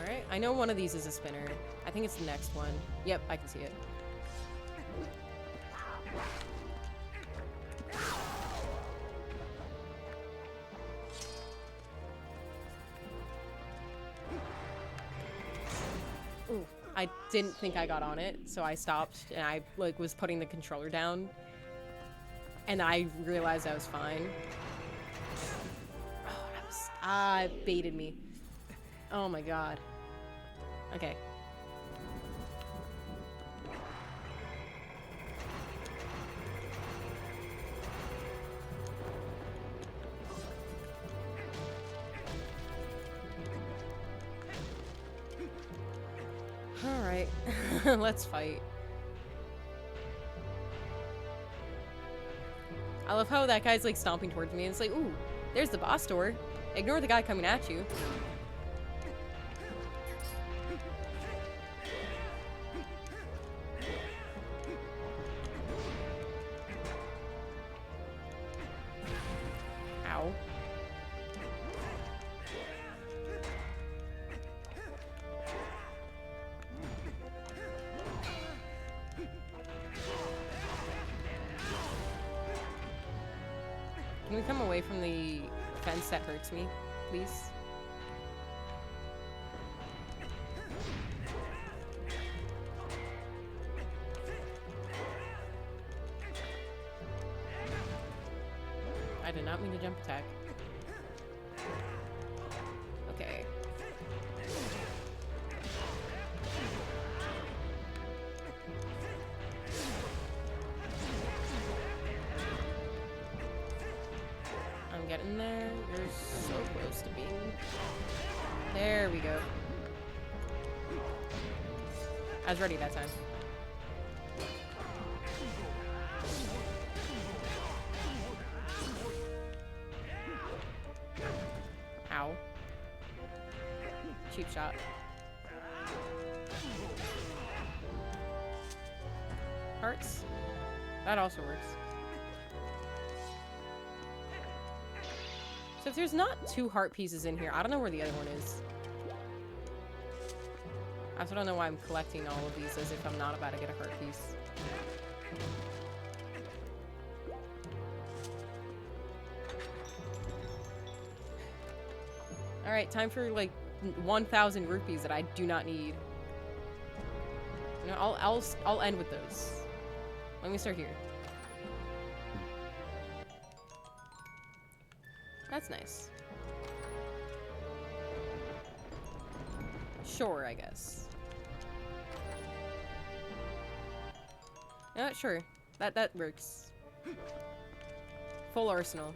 Alright, I know one of these is a spinner. I think it's the next one. Yep, I can see it. Ooh, I didn't think I got on it, so I stopped and I like was putting the controller down. And I realized I was fine. Oh, that was... it baited me. Oh my god. Okay. Alright. Let's fight. I love how that guy's like stomping towards me and it's like, ooh, there's the boss door. Ignore the guy coming at you. Ow. Can we come away from the fence that hurts me, please? I did not mean to jump attack. Okay. I'm getting there. You're so close to being... There we go. I was ready that time. Ow. Cheap shot. Hearts? That also works. So if there's not 2 heart pieces in here, I don't know where the other one is. I also don't know why I'm collecting all of these as if I'm not about to get a heart piece. Alright, time for like 1,000 rupees that I do not need. You know, I'll end with those. Let me start here. That's nice. Sure, I guess. Sure. That works. Full arsenal.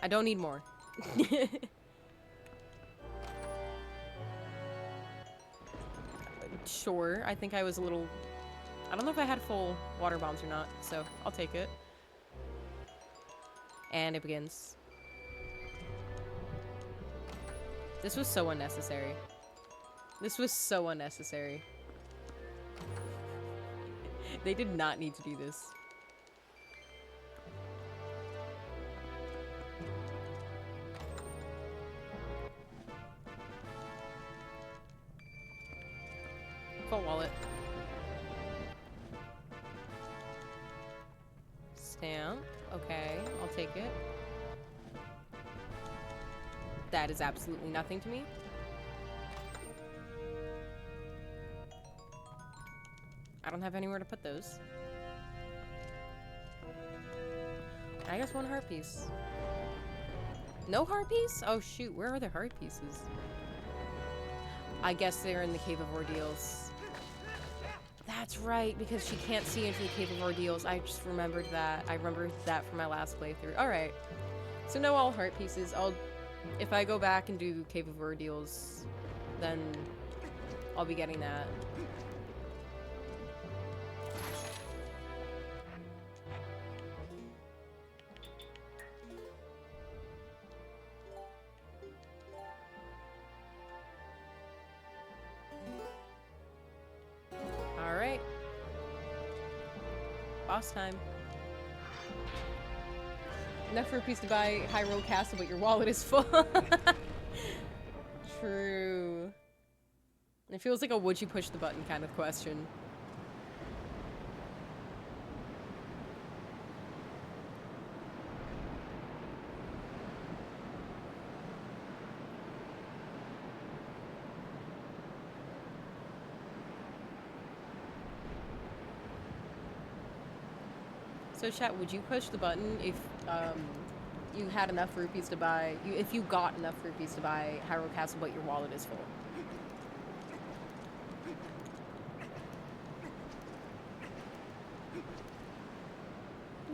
I don't need more. Sure, I think I was a little... I don't know if I had full water bombs or not, so I'll take it. And it begins. This was so unnecessary. This was so unnecessary. They did not need to do this. Full wallet. Stamp. Okay, I'll take it. That is absolutely nothing to me. I don't have anywhere to put those. I guess one heart piece. No heart piece? Oh shoot, where are the heart pieces? I guess they're in the Cave of Ordeals. That's right, because she can't see into the Cave of Ordeals. I just remembered that. I remembered that from my last playthrough. Alright. So no all heart pieces. If I go back and do Cave of Ordeals, then I'll be getting that. Alright. Boss time. Enough for a piece to buy Hyrule Castle, but your wallet is full. True. It feels like a would you push the button kind of question. So chat, would you push the button if you had enough rupees to buy, if you got enough rupees to buy Hyrule Castle but your wallet is full?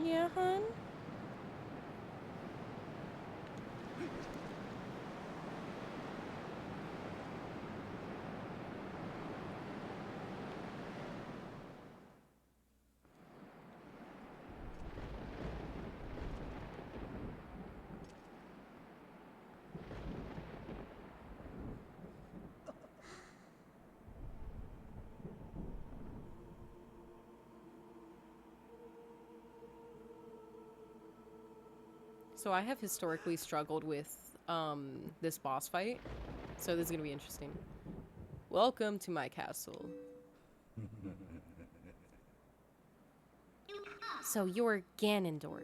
Yeah, hun? So I have historically struggled with this boss fight, so this is gonna be interesting. Welcome to my castle. So you're Ganondorf.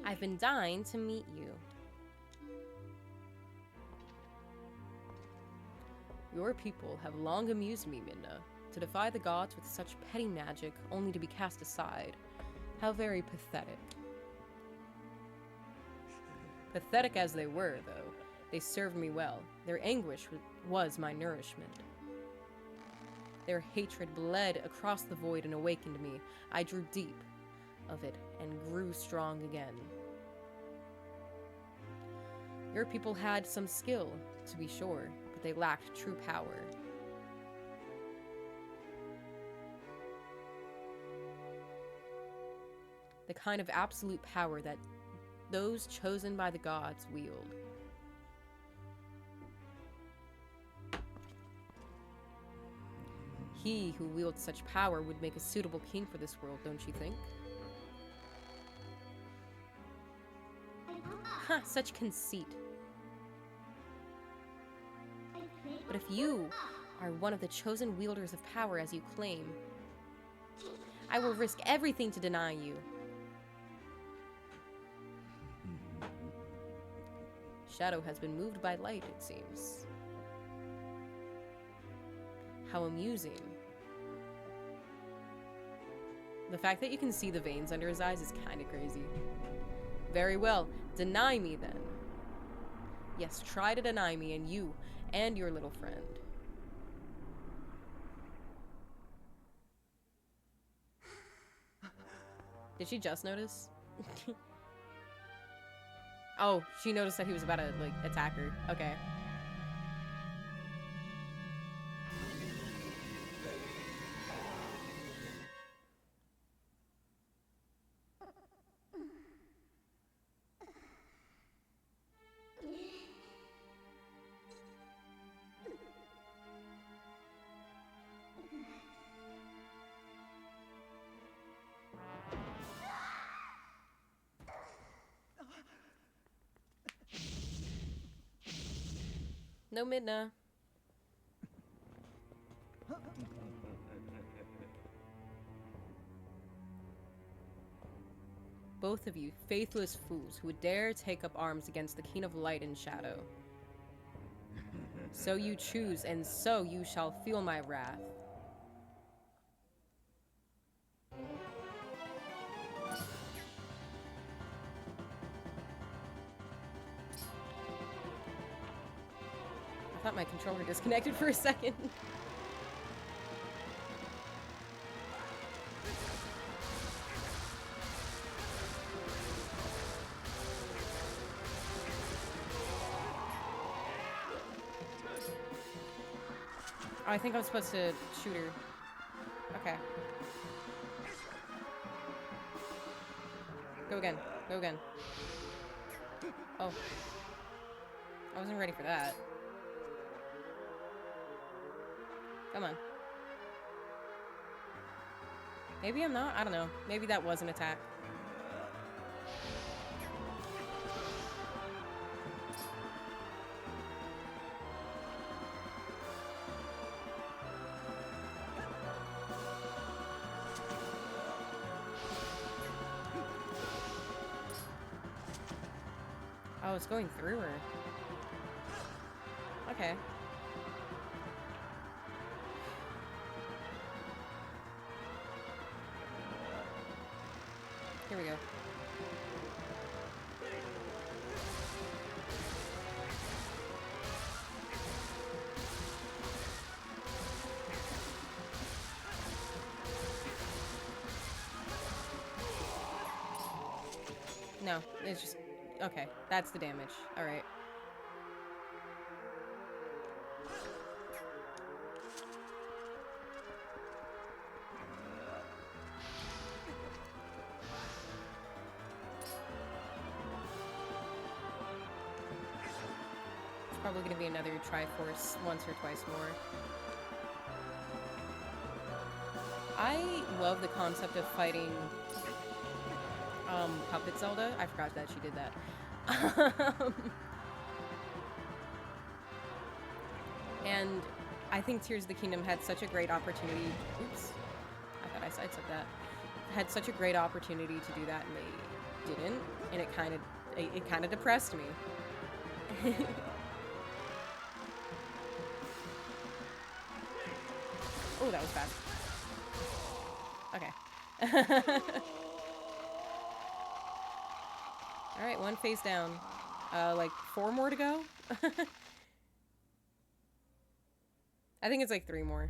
I've been dying to meet you. Your people have long amused me, Minna. To defy the gods with such petty magic, only to be cast aside. How very pathetic. Pathetic as they were, though, they served me well. Their anguish was my nourishment. Their hatred bled across the void and awakened me. I drew deep of it and grew strong again. Your people had some skill, to be sure, but they lacked true power. The kind of absolute power that those chosen by the gods wield. He who wields such power would make a suitable king for this world, don't you think? Ha, such conceit. But if you are one of the chosen wielders of power as you claim, I will risk everything to deny you. Shadow has been moved by light, it seems. How amusing. The fact that you can see the veins under his eyes is kind of crazy. Very well. Deny me, then. Yes, try to deny me, and you, and your little friend. Did she just notice? Oh, she noticed that he was about to, like, attack her. Okay. No Midna. Both of you, faithless fools, who would dare take up arms against the King of Light and Shadow. So you choose, and so you shall feel my wrath. I thought my controller disconnected for a second. Oh, I think I'm supposed to shoot her. Okay. Go again. Go again. Oh. I wasn't ready for that. Come on. Maybe I'm not? I don't know. Maybe that was an attack. Oh, it's going through her. Okay. Here we go. No, it's just... Okay, that's the damage. Alright. It's probably going to be another Triforce once or twice more. I love the concept of fighting Puppet Zelda. I forgot that she did that. And I think Tears of the Kingdom had such a great opportunity. Oops. I thought I sidestepped that. Had such a great opportunity to do that, and they didn't. And it kind of depressed me. Oh, that was fast. Okay. Alright, one face down. Like 4 more to go? I think it's like 3 more.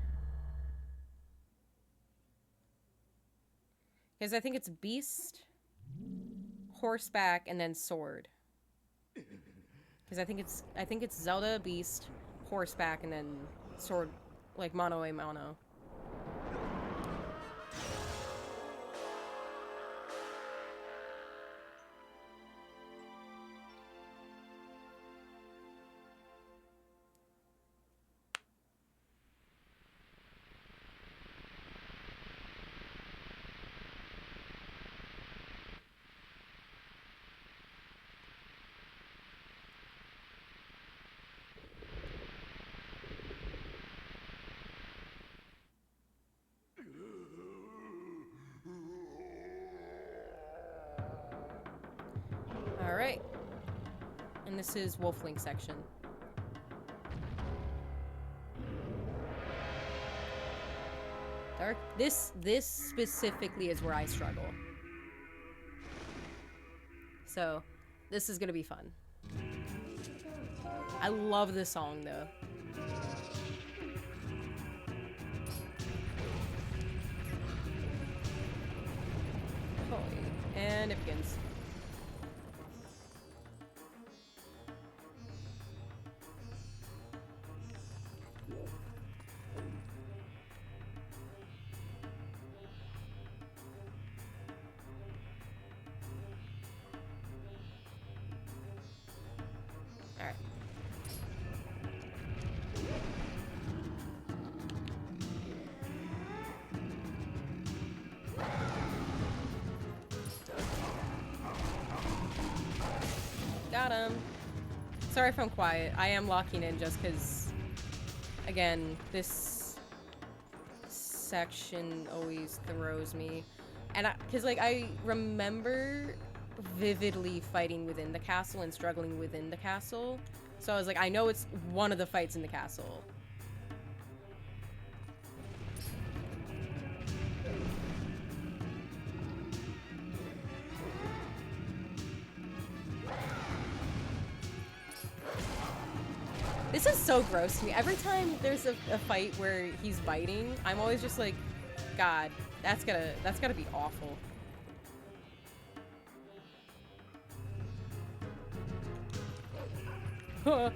Because I think it's Beast, Horseback, and then Sword. Because I think it's Zelda, Beast, Horseback, and then Sword, like mono a mono. Alright. And this is Wolf Link section. Dark. This specifically is where I struggle. So, this is gonna be fun. I love this song though. Holy. And it begins. Alright. Got him. Sorry if I'm quiet. I am locking in just because, again, this section always throws me. And because, like, I remember vividly fighting within the castle and struggling within the castle. So I was like, I know it's one of the fights in the castle. This is so gross to me. Every time there's a fight where he's biting, I'm always just like, God, that's gotta be awful. Huh.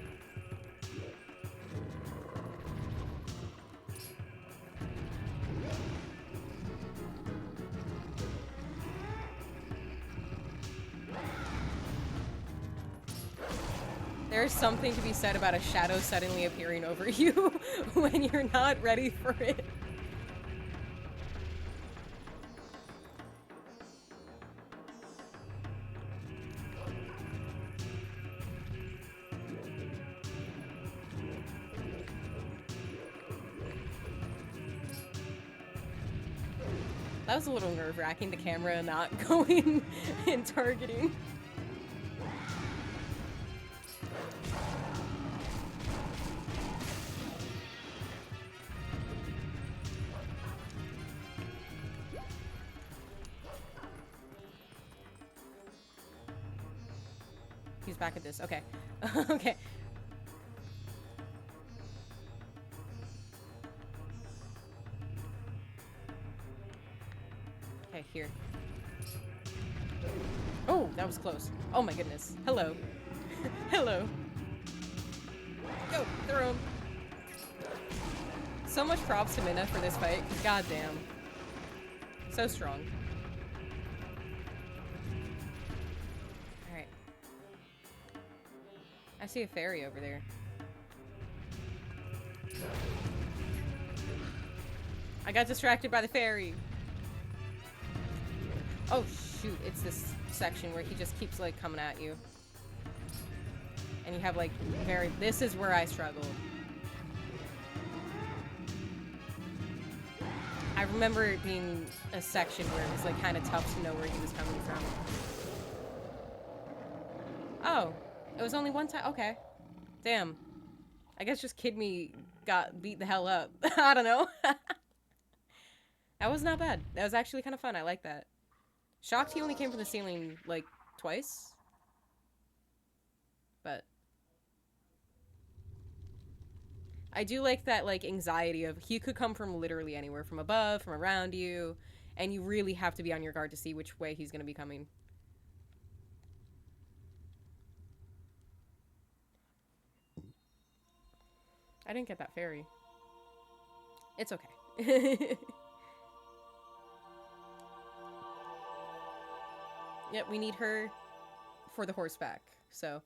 There's something to be said about a shadow suddenly appearing over you when you're not ready for it. That was a little nerve-wracking, the camera not going and targeting. He's back at this. Okay. Okay. Okay, here. Oh, that was close. Oh my goodness. Hello. Hello. Go, throw him. So much props to Minna for this fight. God damn. So strong. Alright. I see a fairy over there. I got distracted by the fairy. Oh shoot, it's this section where he just keeps like coming at you. And you have like this is where I struggle. I remember it being a section where it was like kind of tough to know where he was coming from. Oh, it was only one time. Okay. Damn. I guess just Kid Me got beat the hell up. I don't know. That was not bad. That was actually kind of fun. I like that. Shocked he only came from the ceiling, like, twice. But I do like that, like, anxiety of he could come from literally anywhere. From above, from around you. And you really have to be on your guard to see which way he's going to be coming. I didn't get that fairy. It's okay. Yep, we need her for the horseback, so.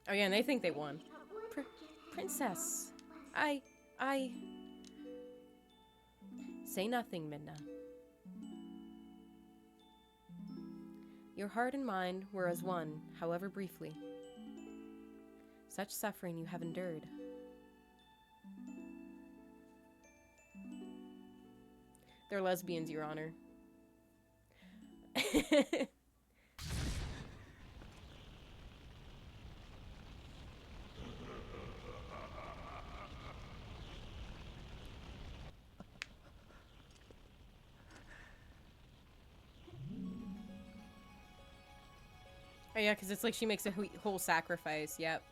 Oh yeah, and they think they won. Princess. I... Say nothing, Minna. Your heart and mind were as one, however briefly. Such suffering you have endured. They're lesbians, Your Honor. Oh, yeah, because it's like she makes a whole sacrifice. Yep.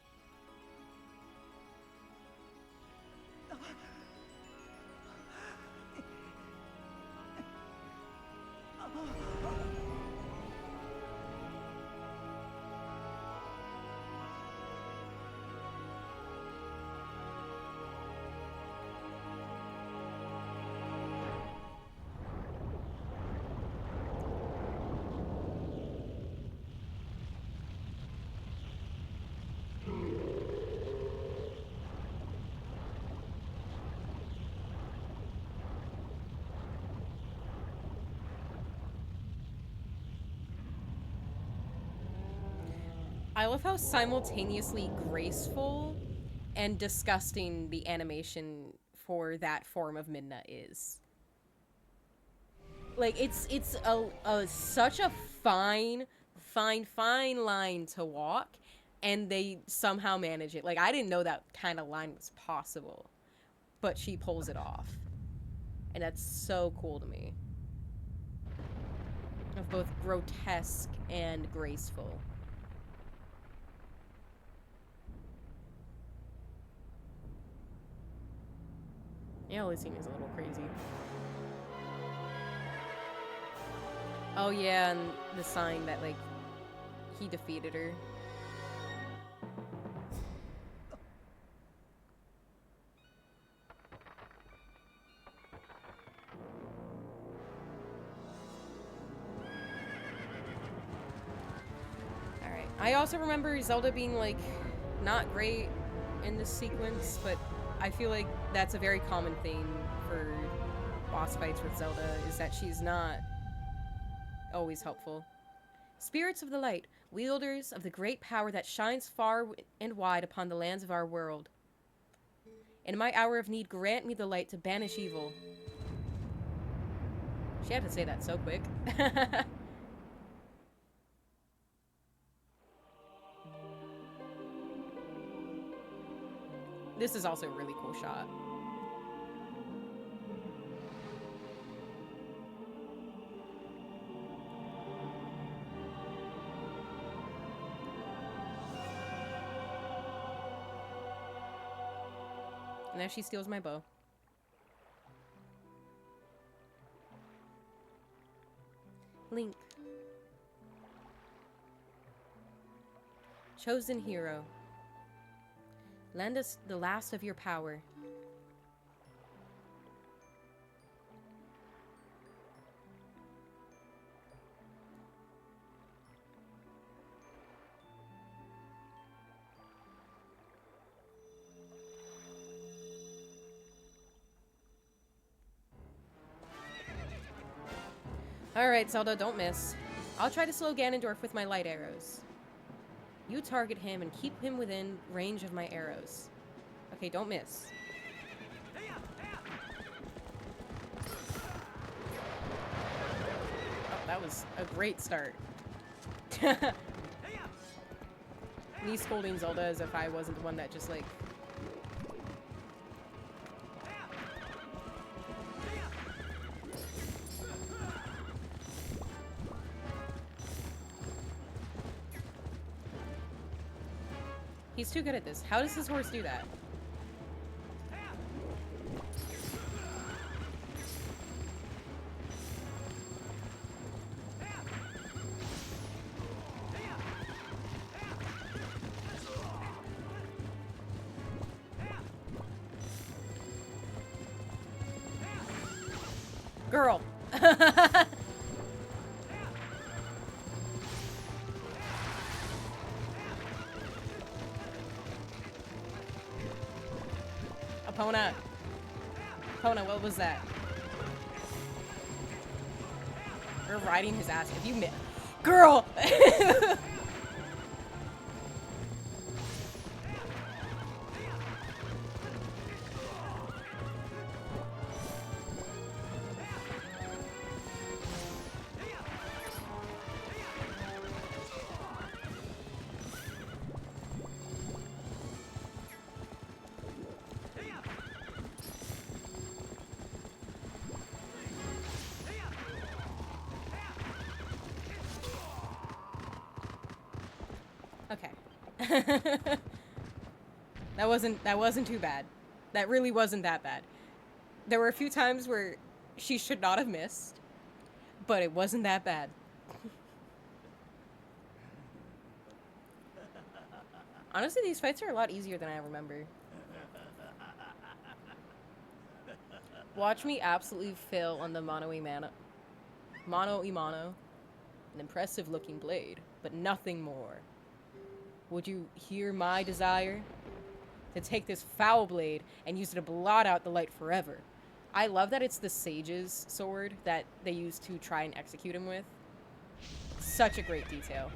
I love how simultaneously graceful and disgusting the animation for that form of Midna is. Like it's a such a fine line to walk, and they somehow manage it. Like I didn't know that kind of line was possible, but she pulls it off, and that's so cool to me. Of both grotesque and graceful. Yeah, Lysine is a little crazy. Oh yeah, and the sign that like he defeated her. Alright. I also remember Zelda being like not great in this sequence, but I feel like that's a very common thing for boss fights with Zelda, is that she's not always helpful. Spirits of the light, wielders of the great power that shines far and wide upon the lands of our world. In my hour of need, grant me the light to banish evil. She had to say that so quick. This is also a really cool shot. And now she steals my bow. Link. Chosen hero. Lend us the last of your power. Alright, Zelda, don't miss. I'll try to slow Ganondorf with my light arrows. You target him and keep him within range of my arrows. Okay, don't miss. Oh, that was a great start. Me scolding Zelda as if I wasn't the one that just, like... He's too good at this. How does his horse do that? Girl. Epona. Epona, what was that? We're riding his ass. If you miss. Girl! Okay. That wasn't too bad. That really wasn't that bad. There were a few times where she should not have missed, but it wasn't that bad. Honestly, these fights are a lot easier than I remember. Watch me absolutely fail on the Mono Imano. Mono Imano. An impressive looking blade, but nothing more. Would you hear my desire? To take this foul blade and use it to blot out the light forever. I love that it's the sage's sword that they use to try and execute him with. Such a great detail.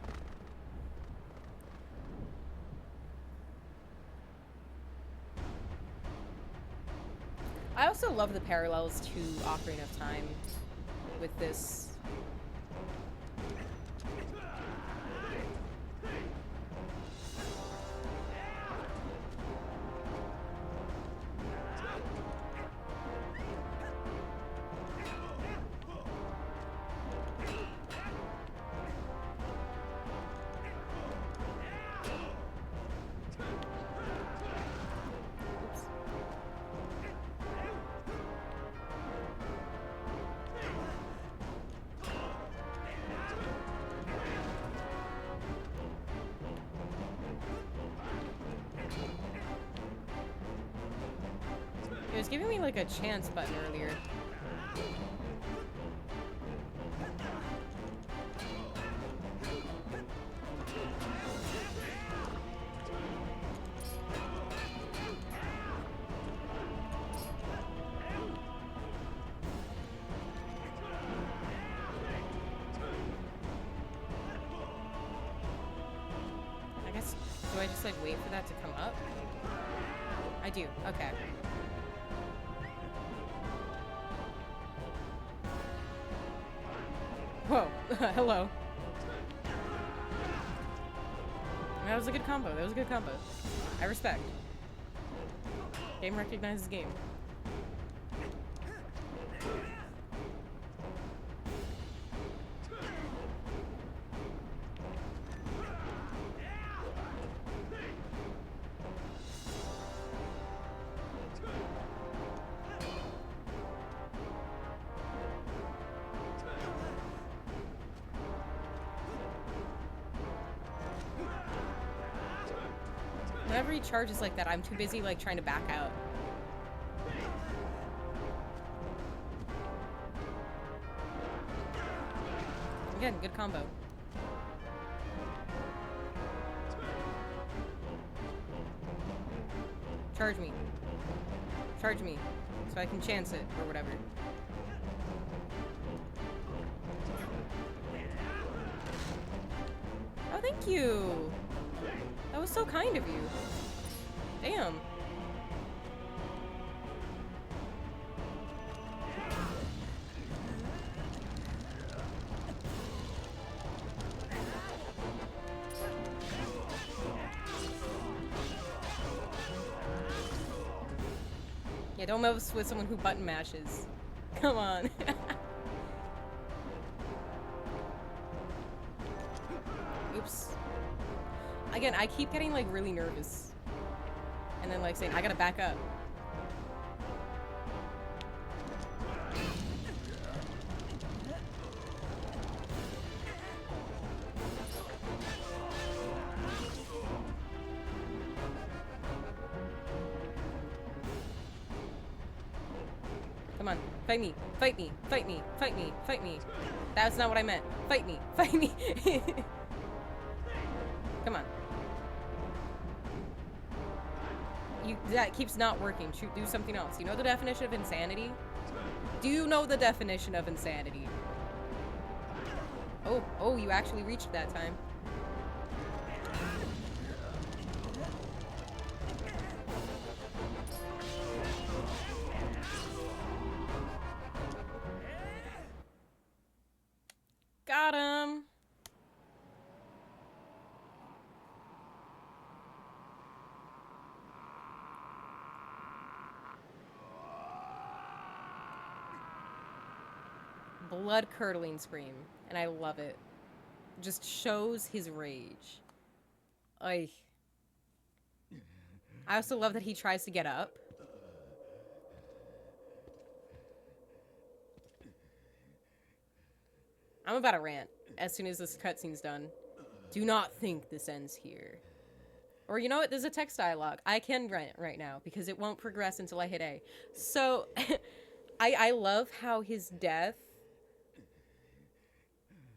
I also love the parallels to Ocarina of Time with this. It was giving me like a chance button earlier. I guess, do I just like wait for that to come up? I do, okay. Whoa, hello. That was a good combo, that was a good combo. I respect. Game recognizes game. Whenever he charges like that, I'm too busy like trying to back out. Again, good combo. Charge me. Charge me. So I can chance it, or whatever. Oh, thank you! That was so kind of you. Damn. Yeah, don't mess with someone who button mashes. Come on. Oops. Again, I keep getting like really nervous. And then like saying, I gotta back up. Come on, fight me, fight me, fight me, fight me, fight me. That's not what I meant. Fight me, fight me. Come on. That keeps not working. Shoot, do something else. You know the definition of insanity? Do you know the definition of insanity? Oh, you actually reached that time. Got him! Blood-curdling scream, and I love it. Just shows his rage. I also love that he tries to get up. I'm about to rant as soon as this cutscene's done. Do not think this ends here. Or you know what? There's a text dialogue. I can rant right now because it won't progress until I hit A. So, I love how his death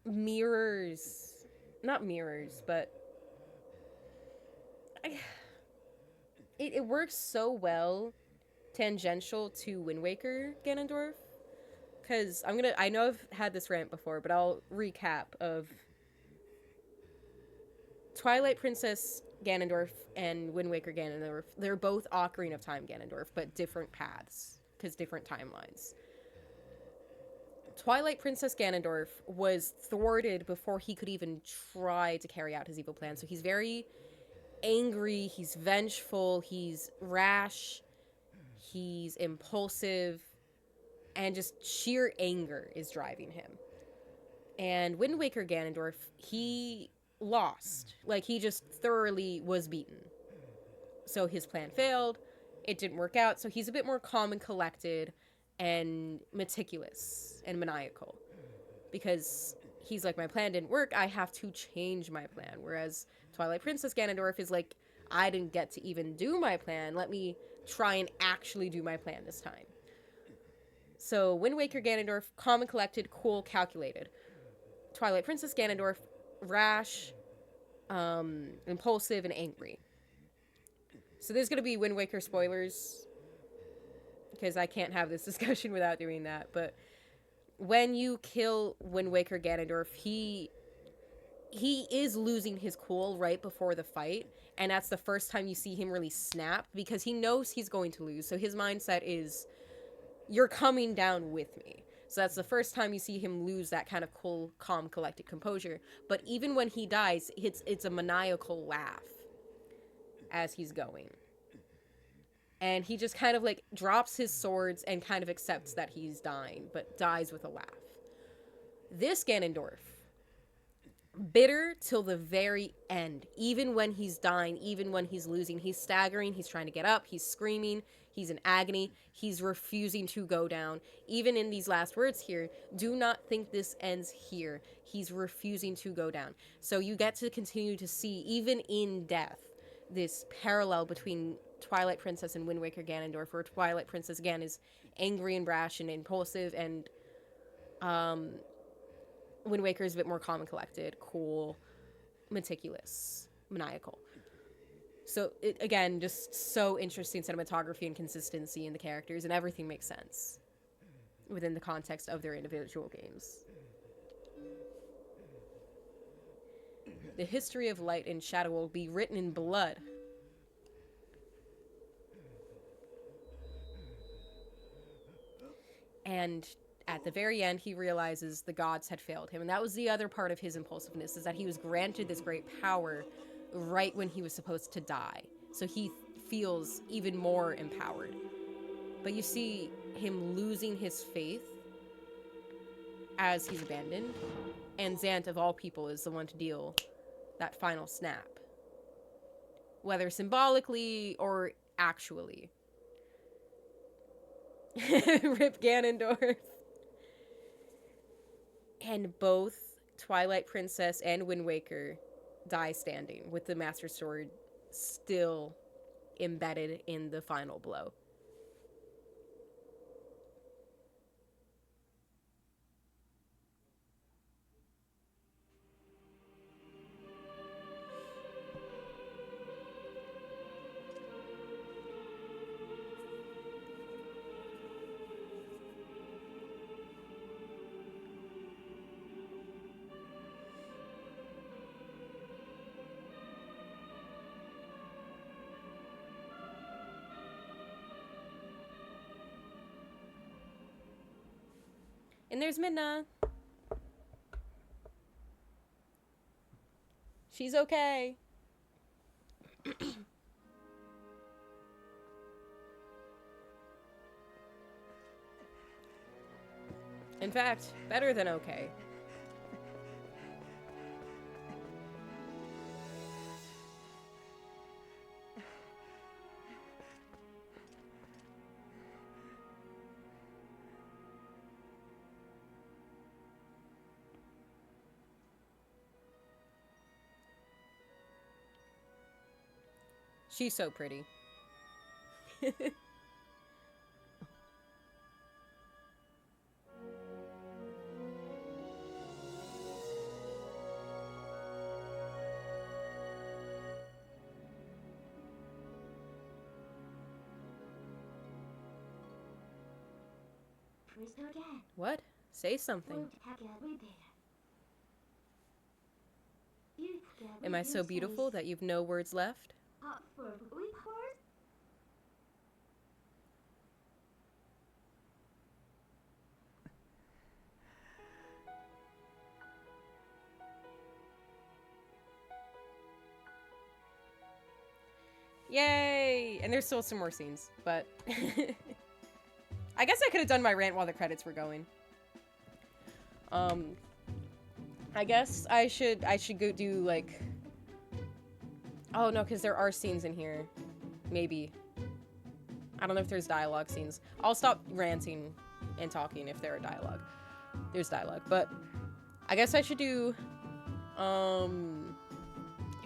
mirrors... Not mirrors, but... It works so well tangential to Wind Waker Ganondorf. Because I know I've had this rant before, but I'll recap of Twilight Princess Ganondorf and Wind Waker Ganondorf. They're both Ocarina of Time Ganondorf, but different paths, because different timelines. Twilight Princess Ganondorf was thwarted before he could even try to carry out his evil plan. So he's very angry, he's vengeful, he's rash, he's impulsive, and just sheer anger is driving him. And Wind Waker Ganondorf, he lost. Like, he just thoroughly was beaten. So his plan failed, it didn't work out, so he's a bit more calm and collected and meticulous and maniacal. Because he's like, my plan didn't work, I have to change my plan. Whereas Twilight Princess Ganondorf is like, I didn't get to even do my plan, let me try and actually do my plan this time. So Wind Waker Ganondorf, calm and collected, cool, calculated. Twilight Princess Ganondorf, rash, impulsive, and angry. So there's going to be Wind Waker spoilers, because I can't have this discussion without doing that. But when you kill Wind Waker Ganondorf, he is losing his cool right before the fight, and that's the first time you see him really snap, because he knows he's going to lose. So his mindset is, you're coming down with me. So that's the first time you see him lose that kind of cool, calm, collected composure. But even when he dies, it's a maniacal laugh as he's going. And he just kind of like drops his swords and kind of accepts that he's dying, but dies with a laugh. This Ganondorf, bitter till the very end. Even when he's dying, even when he's losing, he's staggering, he's trying to get up, he's screaming, he's in agony, he's refusing to go down. Even in these last words here, do not think this ends here. He's refusing to go down. So you get to continue to see, even in death, this parallel between Twilight Princess and Wind Waker Ganondorf, where Twilight Princess, again, is angry and brash and impulsive, and Wind Waker is a bit more calm and collected, cool, meticulous, maniacal. So, it, again, just so interesting cinematography and consistency in the characters, and everything makes sense within the context of their individual games. The history of light and shadow will be written in blood. And at the very end, he realizes the gods had failed him. And that was the other part of his impulsiveness, is that he was granted this great power right when he was supposed to die. So he feels even more empowered. But you see him losing his faith as he's abandoned. And Zant, of all people, is the one to deal that final snap. Whether symbolically or actually. Rip Ganondorf. And both Twilight Princess and Wind Waker die standing, with the Master Sword still embedded in the final blow. And there's Midna. She's okay. In fact, better than okay. She's so pretty. What? Say something. Am I so beautiful that you've no words left? Yay! And there's still some more scenes, but I guess I could have done my rant while the credits were going. I guess I should go do like, oh no, because there are scenes in here. Maybe. I don't know if there's dialogue scenes. I'll stop ranting and talking if there are dialogue. There's dialogue, but I guess I should do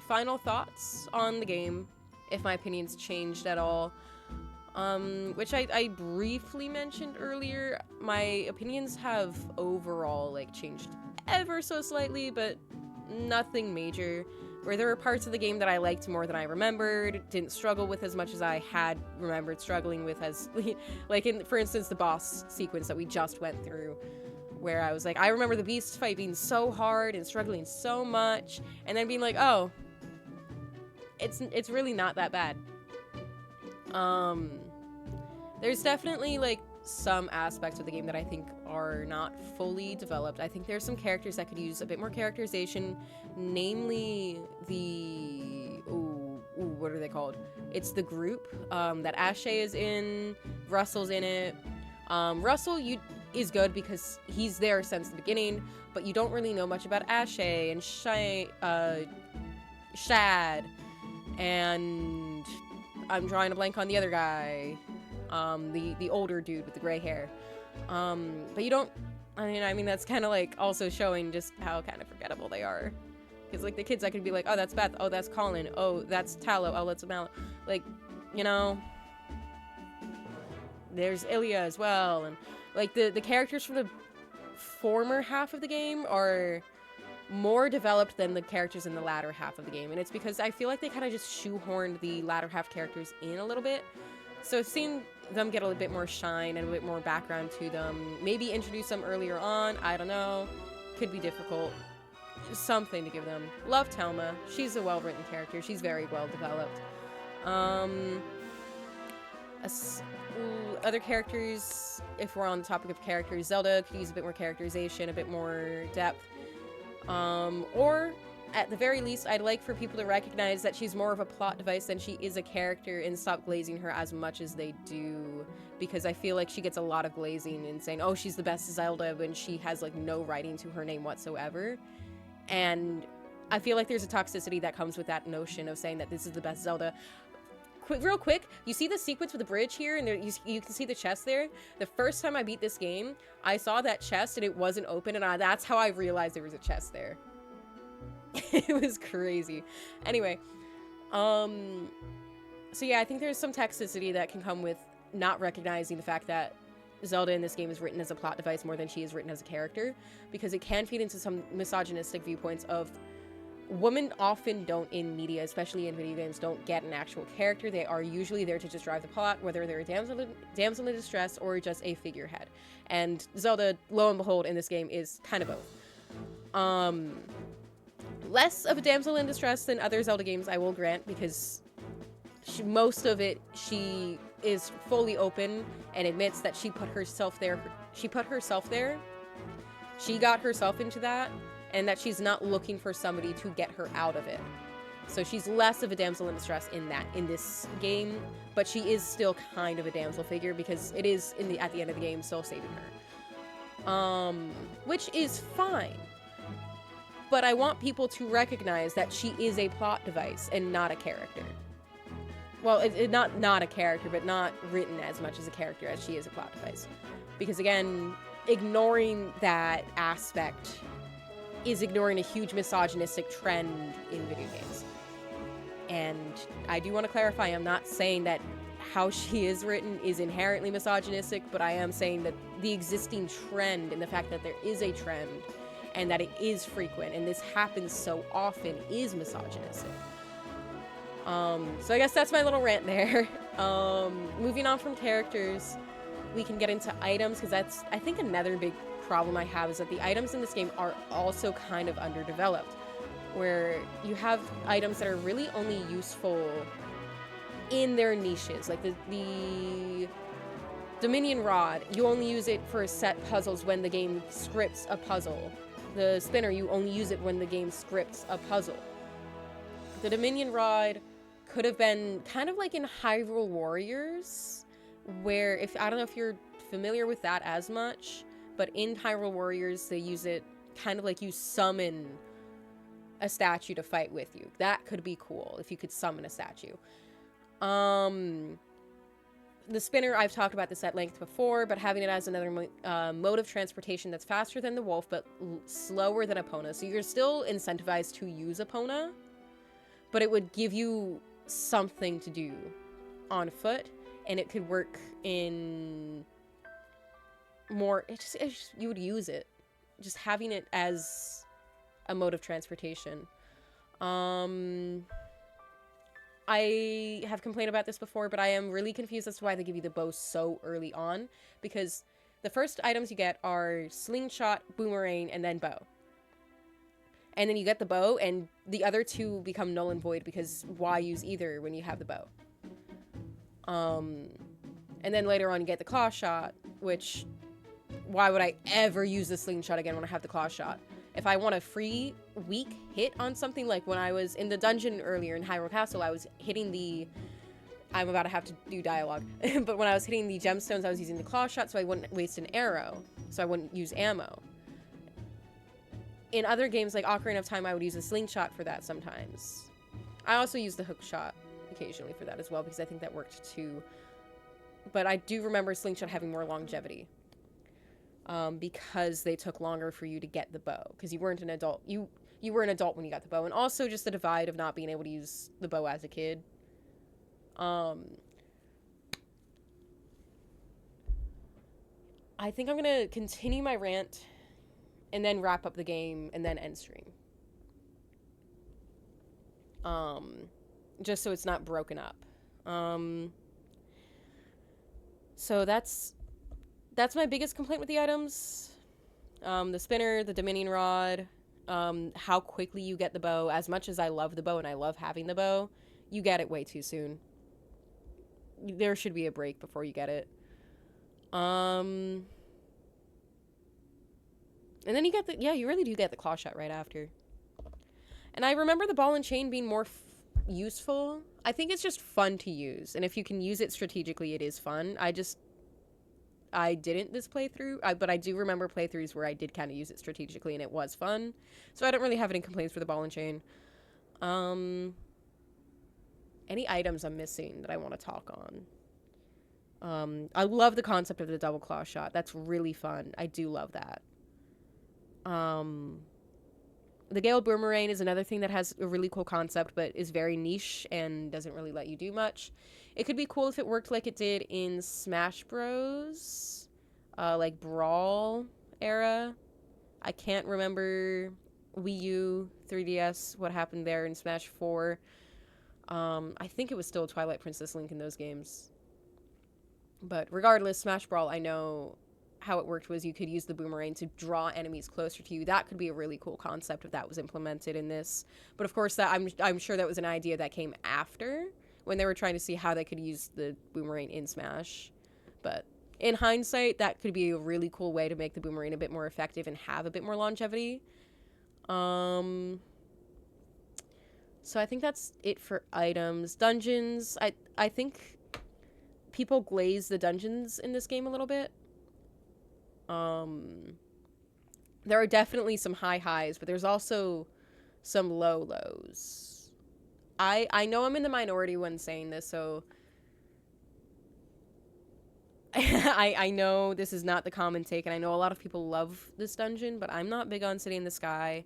final thoughts on the game, if my opinions changed at all. Which I briefly mentioned earlier. My opinions have overall like changed ever so slightly, but nothing major. Where there were parts of the game that I liked more than I remembered, didn't struggle with as much as I had remembered struggling with, as like in, for instance, the boss sequence that we just went through, where I was like, I remember the beast fight being so hard and struggling so much, and then being like, oh, it's really not that bad. There's definitely like some aspects of the game that I think are not fully developed. I think there's some characters that could use a bit more characterization, namely the what are they called? It's the group that Ashe is in. Russell's in it. Russell is good because he's there since the beginning, but you don't really know much about Ashe and Shad, and I'm drawing a blank on the other guy. The older dude with the gray hair. But you don't, I mean, that's kind of like also showing just how kind of forgettable they are. Because like the kids, I could be like, oh, that's Beth. Oh, that's Colin. Oh, that's Tallow. Oh, that's Mal. Like, you know, there's Ilya as well. And like the characters from the former half of the game are more developed than the characters in the latter half of the game. And it's because I feel like they kind of just shoehorned the latter half characters in a little bit. So seeing them get a little bit more shine and a bit more background to them, maybe introduce them earlier on, I don't know, could be difficult. Something to give them. Love Telma. She's a well-written character. She's very well developed. Other characters, if we're on the topic of characters, Zelda could use a bit more characterization, a bit more depth. Or at the very least, I'd like for people to recognize that she's more of a plot device than she is a character and stop glazing her as much as they do. Because I feel like she gets a lot of glazing and saying, oh, she's the best Zelda when she has like no writing to her name whatsoever. And I feel like there's a toxicity that comes with that notion of saying that this is the best Zelda. Real quick, you see the sequence with the bridge here, and there, you can see the chest there? The first time I beat this game, I saw that chest and it wasn't open, and that's how I realized there was a chest there. It was crazy. Anyway, so yeah, I think there's some toxicity that can come with not recognizing the fact that Zelda in this game is written as a plot device more than she is written as a character, because it can feed into some misogynistic viewpoints of women often don't in media, especially in video games, don't get an actual character. They are usually there to just drive the plot, whether they're a damsel in distress or just a figurehead. And Zelda, lo and behold, in this game is kind of both. Less of a damsel in distress than other Zelda games, I will grant, because most of it, she is fully open and admits that she put herself there. She got herself into that, and that she's not looking for somebody to get her out of it. So she's less of a damsel in distress in this game, but she is still kind of a damsel figure because it is at the end of the game still saving her. Which is fine. But I want people to recognize that she is a plot device and not a character. Well, not a character, but not written as much as a character as she is a plot device. Because again, ignoring that aspect is ignoring a huge misogynistic trend in video games. And I do want to clarify, I'm not saying that how she is written is inherently misogynistic, but I am saying that the existing trend and the fact that there is a trend and that it is frequent and this happens so often is misogynistic. So I guess that's my little rant there. Moving on from characters, we can get into items, because that's, I think, another big problem I have is that the items in this game are also kind of underdeveloped, where you have items that are really only useful in their niches. Like the Dominion Rod, you only use it for set puzzles when the game scripts a puzzle. The spinner, you only use it when the game scripts a puzzle. The Dominion Rod could have been kind of like in Hyrule Warriors, where, if I don't know if you're familiar with that as much, but in Hyrule Warriors, they use it kind of like you summon a statue to fight with you. That could be cool if you could summon a statue. The spinner, I've talked about this at length before, but having it as another mode of transportation that's faster than the wolf, but slower than Epona. So you're still incentivized to use Epona, but it would give you something to do on foot, and it could work in more, you would use it. Just having it as a mode of transportation. I have complained about this before, but I am really confused as to why they give you the bow so early on, because the first items you get are slingshot, boomerang, and then bow. And then you get the bow, and the other two become null and void, because why use either when you have the bow? And then later on you get the claw shot, which, why would I ever use the slingshot again when I have the claw shot? If I want a free, weak hit on something, like when I was in the dungeon earlier in Hyrule Castle, I was hitting the... I'm about to have to do dialogue. But when I was hitting the gemstones, I was using the claw shot so I wouldn't waste an arrow. So I wouldn't use ammo. In other games like Ocarina of Time, I would use a slingshot for that sometimes. I also use the hook shot occasionally for that as well, because I think that worked too. But I do remember slingshot having more longevity. Because they took longer for you to get the bow, because you weren't an adult. You were an adult when you got the bow, and also just the divide of not being able to use the bow as a kid. I think I'm gonna continue my rant, and then wrap up the game, and then end stream. Just so it's not broken up. So that's my biggest complaint with the items. The spinner, the Dominion Rod, how quickly you get the bow. As much as I love the bow and I love having the bow, you get it way too soon. There should be a break before you get it. And then you get you really do get the claw shot right after. And I remember the ball and chain being more useful. I think it's just fun to use. And if you can use it strategically, it is fun. I didn't this playthrough, but I do remember playthroughs where I did kind of use it strategically and it was fun. So I don't really have any complaints for the ball and chain. Any items I'm missing that I want to talk on? I love the concept of the double claw shot. That's really fun. I do love that. The Gale Boomerang is another thing that has a really cool concept, but is very niche and doesn't really let you do much. It could be cool if it worked like it did in Smash Bros. Like Brawl era. I can't remember Wii U, 3DS, what happened there in Smash 4. I think it was still Twilight Princess Link in those games. But regardless, Smash Brawl, I know how it worked was you could use the boomerang to draw enemies closer to you. That could be a really cool concept if that was implemented in this. But of course, that I'm sure that was an idea that came after, when they were trying to see how they could use the boomerang in Smash. But in hindsight, that could be a really cool way to make the boomerang a bit more effective and have a bit more longevity. So I think that's it for items. Dungeons, I think people glaze the dungeons in this game a little bit. There are definitely some high highs, but there's also some low lows. I know I'm in the minority when saying this, so I know this is not the common take, and I know a lot of people love this dungeon, but I'm not big on City in the Sky.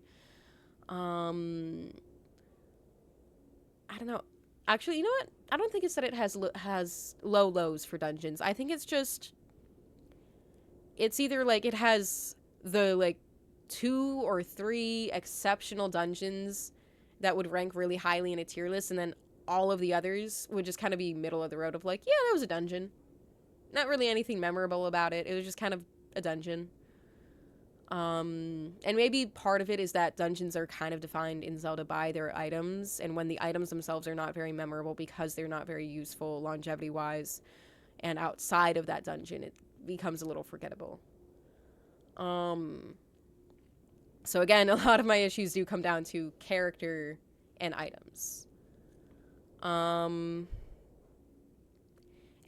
I don't know. Actually, you know what? I don't think it's that it has low lows for dungeons. I think it's just it's either like it has the like 2 or 3 exceptional dungeons that would rank really highly in a tier list, and then all of the others would just kind of be middle of the road of like, yeah, that was a dungeon. Not really anything memorable about it. It was just kind of a dungeon. And maybe part of it is that dungeons are kind of defined in Zelda by their items, and when the items themselves are not very memorable because they're not very useful longevity-wise, and outside of that dungeon, it becomes a little forgettable. So again, a lot of my issues do come down to character and items.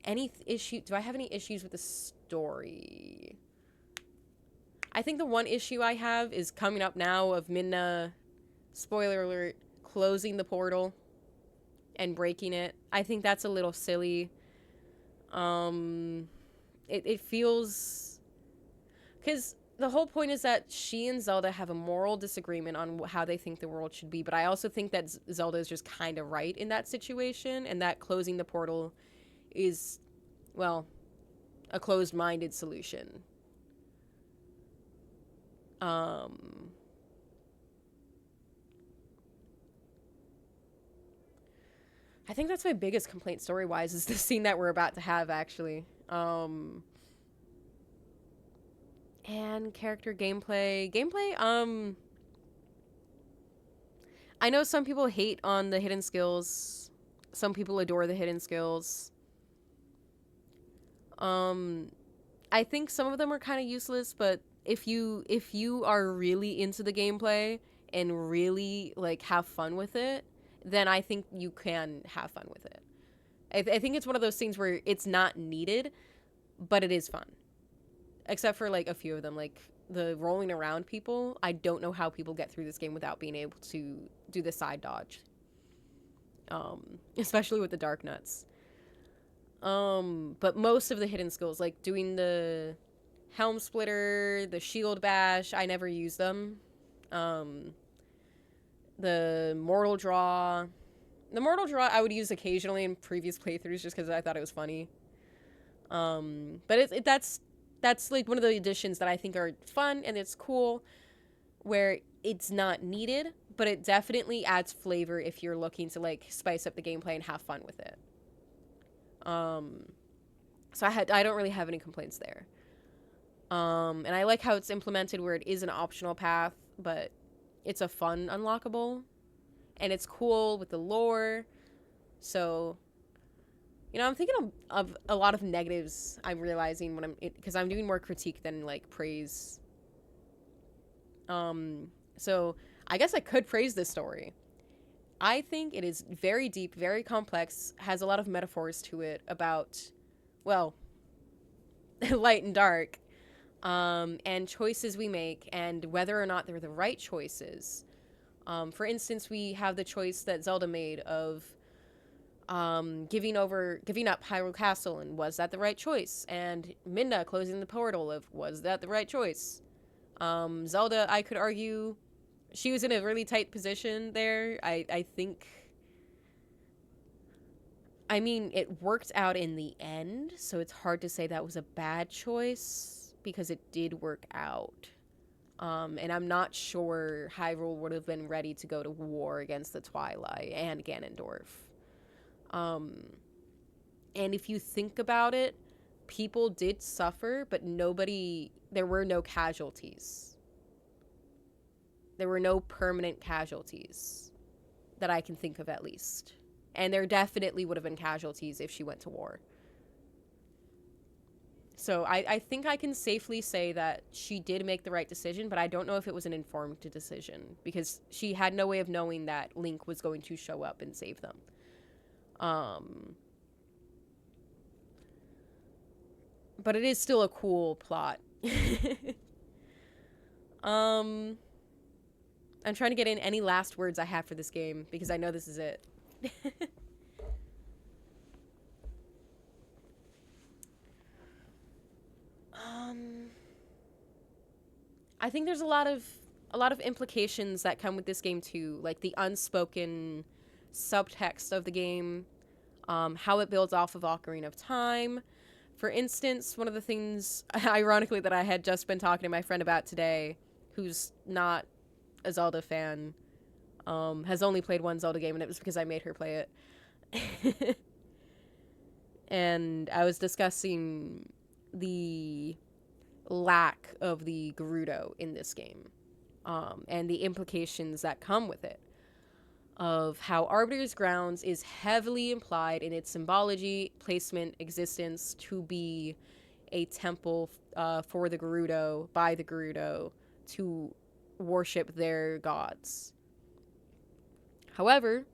Any issue? Do I have any issues with the story? I think the one issue I have is coming up now of Midna, spoiler alert, closing the portal and breaking it. I think that's a little silly. It feels... Because the whole point is that she and Zelda have a moral disagreement on how they think the world should be, but I also think that Zelda is just kind of right in that situation, and that closing the portal is, well, a closed-minded solution. I think that's my biggest complaint story-wise is the scene that we're about to have, actually. And character gameplay. I know some people hate on the hidden skills. Some people adore the hidden skills. I think some of them are kind of useless, but if you are really into the gameplay and really like have fun with it, then I think you can have fun with it. I think it's one of those things where it's not needed, but it is fun. Except for like a few of them, like the rolling around people. I don't know how people get through this game without being able to do the side dodge. Especially with the dark nuts. But most of the hidden skills, like doing the helm splitter, the shield bash, I never use them. The mortal draw. The mortal draw I would use occasionally in previous playthroughs just because I thought it was funny. But that's like one of the additions that I think are fun and it's cool, where it's not needed, but it definitely adds flavor if you're looking to like spice up the gameplay and have fun with it. So I don't really have any complaints there. And I like how it's implemented where it is an optional path, but it's a fun unlockable, and it's cool with the lore. So, you know, I'm thinking of a lot of negatives I'm realizing when because I'm doing more critique than like praise. So I guess I could praise this story. I think it is very deep, very complex, has a lot of metaphors to it about, well, light and dark, and choices we make and whether or not they're the right choices. For instance, we have the choice that Zelda made of giving up Hyrule Castle, and was that the right choice? And Midna closing the portal, of was that the right choice? Zelda, I could argue, she was in a really tight position there. I think, I mean, it worked out in the end, so it's hard to say that was a bad choice because it did work out. And I'm not sure Hyrule would have been ready to go to war against the Twilight and Ganondorf. And if you think about it, people did suffer, but there were no casualties. There were no permanent casualties that I can think of, at least. And there definitely would have been casualties if she went to war. So I think I can safely say that she did make the right decision, but I don't know if it was an informed decision, because she had no way of knowing that Link was going to show up and save them. But it is still a cool plot. I'm trying to get in any last words I have for this game, because I know this is it. I think there's a lot of implications that come with this game too, like the unspoken subtext of the game, how it builds off of Ocarina of Time. For instance, one of the things, ironically, that I had just been talking to my friend about today, who's not a Zelda fan, has only played one Zelda game, and it was because I made her play it. And I was discussing the lack of the Gerudo in this game, and the implications that come with it, of how Arbiter's Grounds is heavily implied in its symbology, placement, existence to be a temple for the Gerudo, by the Gerudo, to worship their gods. However,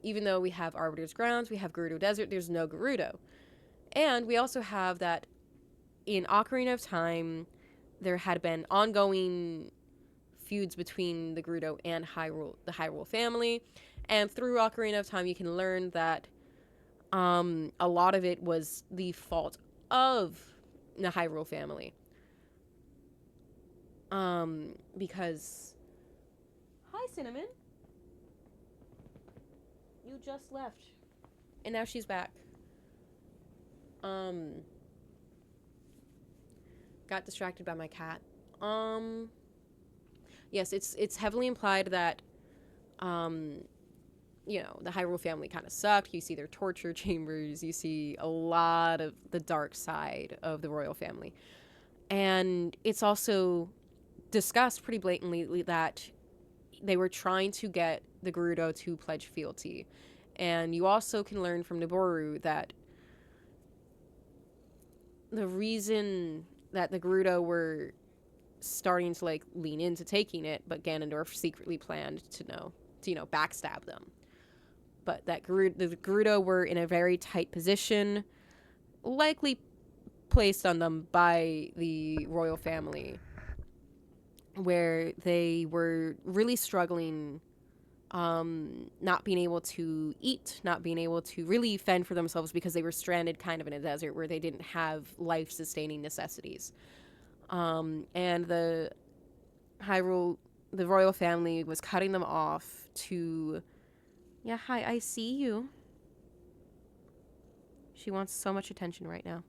even though we have Arbiter's Grounds, we have Gerudo Desert, there's no Gerudo. And we also have that in Ocarina of Time, there had been ongoing feuds between the Gerudo and Hyrule, the Hyrule family. And through Ocarina of Time, you can learn that a lot of it was the fault of the Hyrule family. Because... Hi, Cinnamon. You just left. And now she's back. Got distracted by my cat. Yes, it's heavily implied that, you know, the Hyrule family kind of sucked. You see their torture chambers. You see a lot of the dark side of the royal family. And it's also discussed pretty blatantly that they were trying to get the Gerudo to pledge fealty. And you also can learn from Naboru that the reason that the Gerudo were starting to, like, lean into taking it, but Ganondorf secretly planned to backstab them. But that the Gerudo were in a very tight position, likely placed on them by the royal family, where they were really struggling, not being able to eat, not being able to really fend for themselves because they were stranded kind of in a desert where they didn't have life-sustaining necessities. And the royal family was cutting them off to... Yeah, hi, I see you. She wants so much attention right now.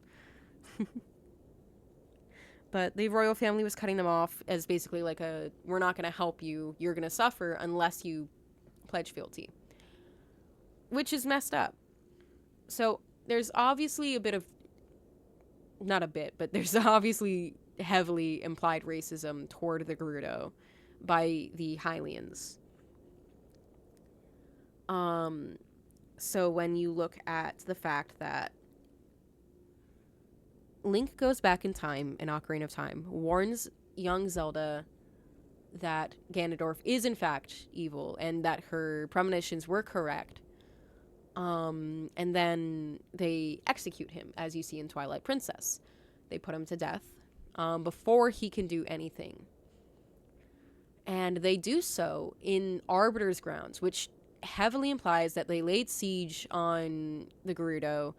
But the royal family was cutting them off as basically like we're not going to help you, you're going to suffer unless you pledge fealty. Which is messed up. So there's obviously there's obviously heavily implied racism toward the Gerudo by the Hylians. So when you look at the fact that Link goes back in time in Ocarina of Time, warns young Zelda that Ganondorf is in fact evil and that her premonitions were correct, and then they execute him, as you see in Twilight Princess. They put him to death before he can do anything. And they do so in Arbiter's Grounds, which heavily implies that they laid siege on the Gerudo,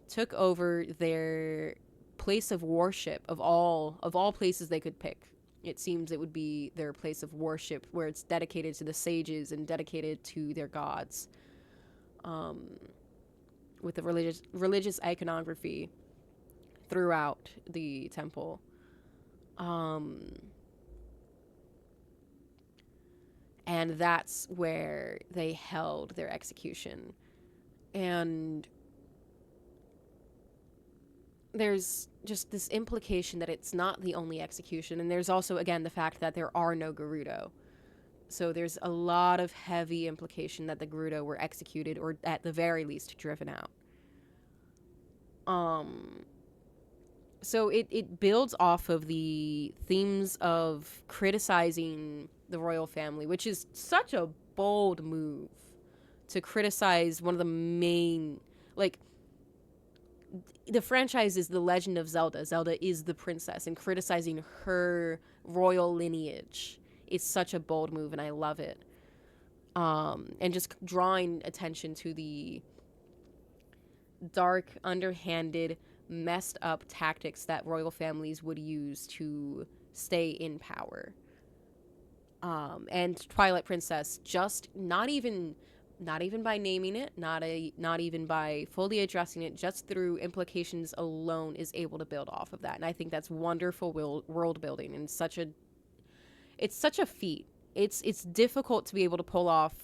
took over their place of worship of all places they could pick. It seems it would be their place of worship, where it's dedicated to the sages and dedicated to their gods, with the religious iconography throughout the temple. And that's where they held their execution. And there's just this implication that it's not the only execution. And there's also, again, the fact that there are no Gerudo. So there's a lot of heavy implication that the Gerudo were executed, or at the very least driven out. So it builds off of the themes of criticizing the royal family, which is such a bold move to criticize one of the main, like, the franchise is The Legend of Zelda. Zelda is the princess, and criticizing her royal lineage is such a bold move, and I love it. And just drawing attention to the dark, underhanded, messed up tactics that royal families would use to stay in power. And Twilight Princess just not even Not even by naming it, not even by fully addressing it, just through implications alone is able to build off of that. And I think that's wonderful world building, and it's such a feat. It's difficult to be able to pull off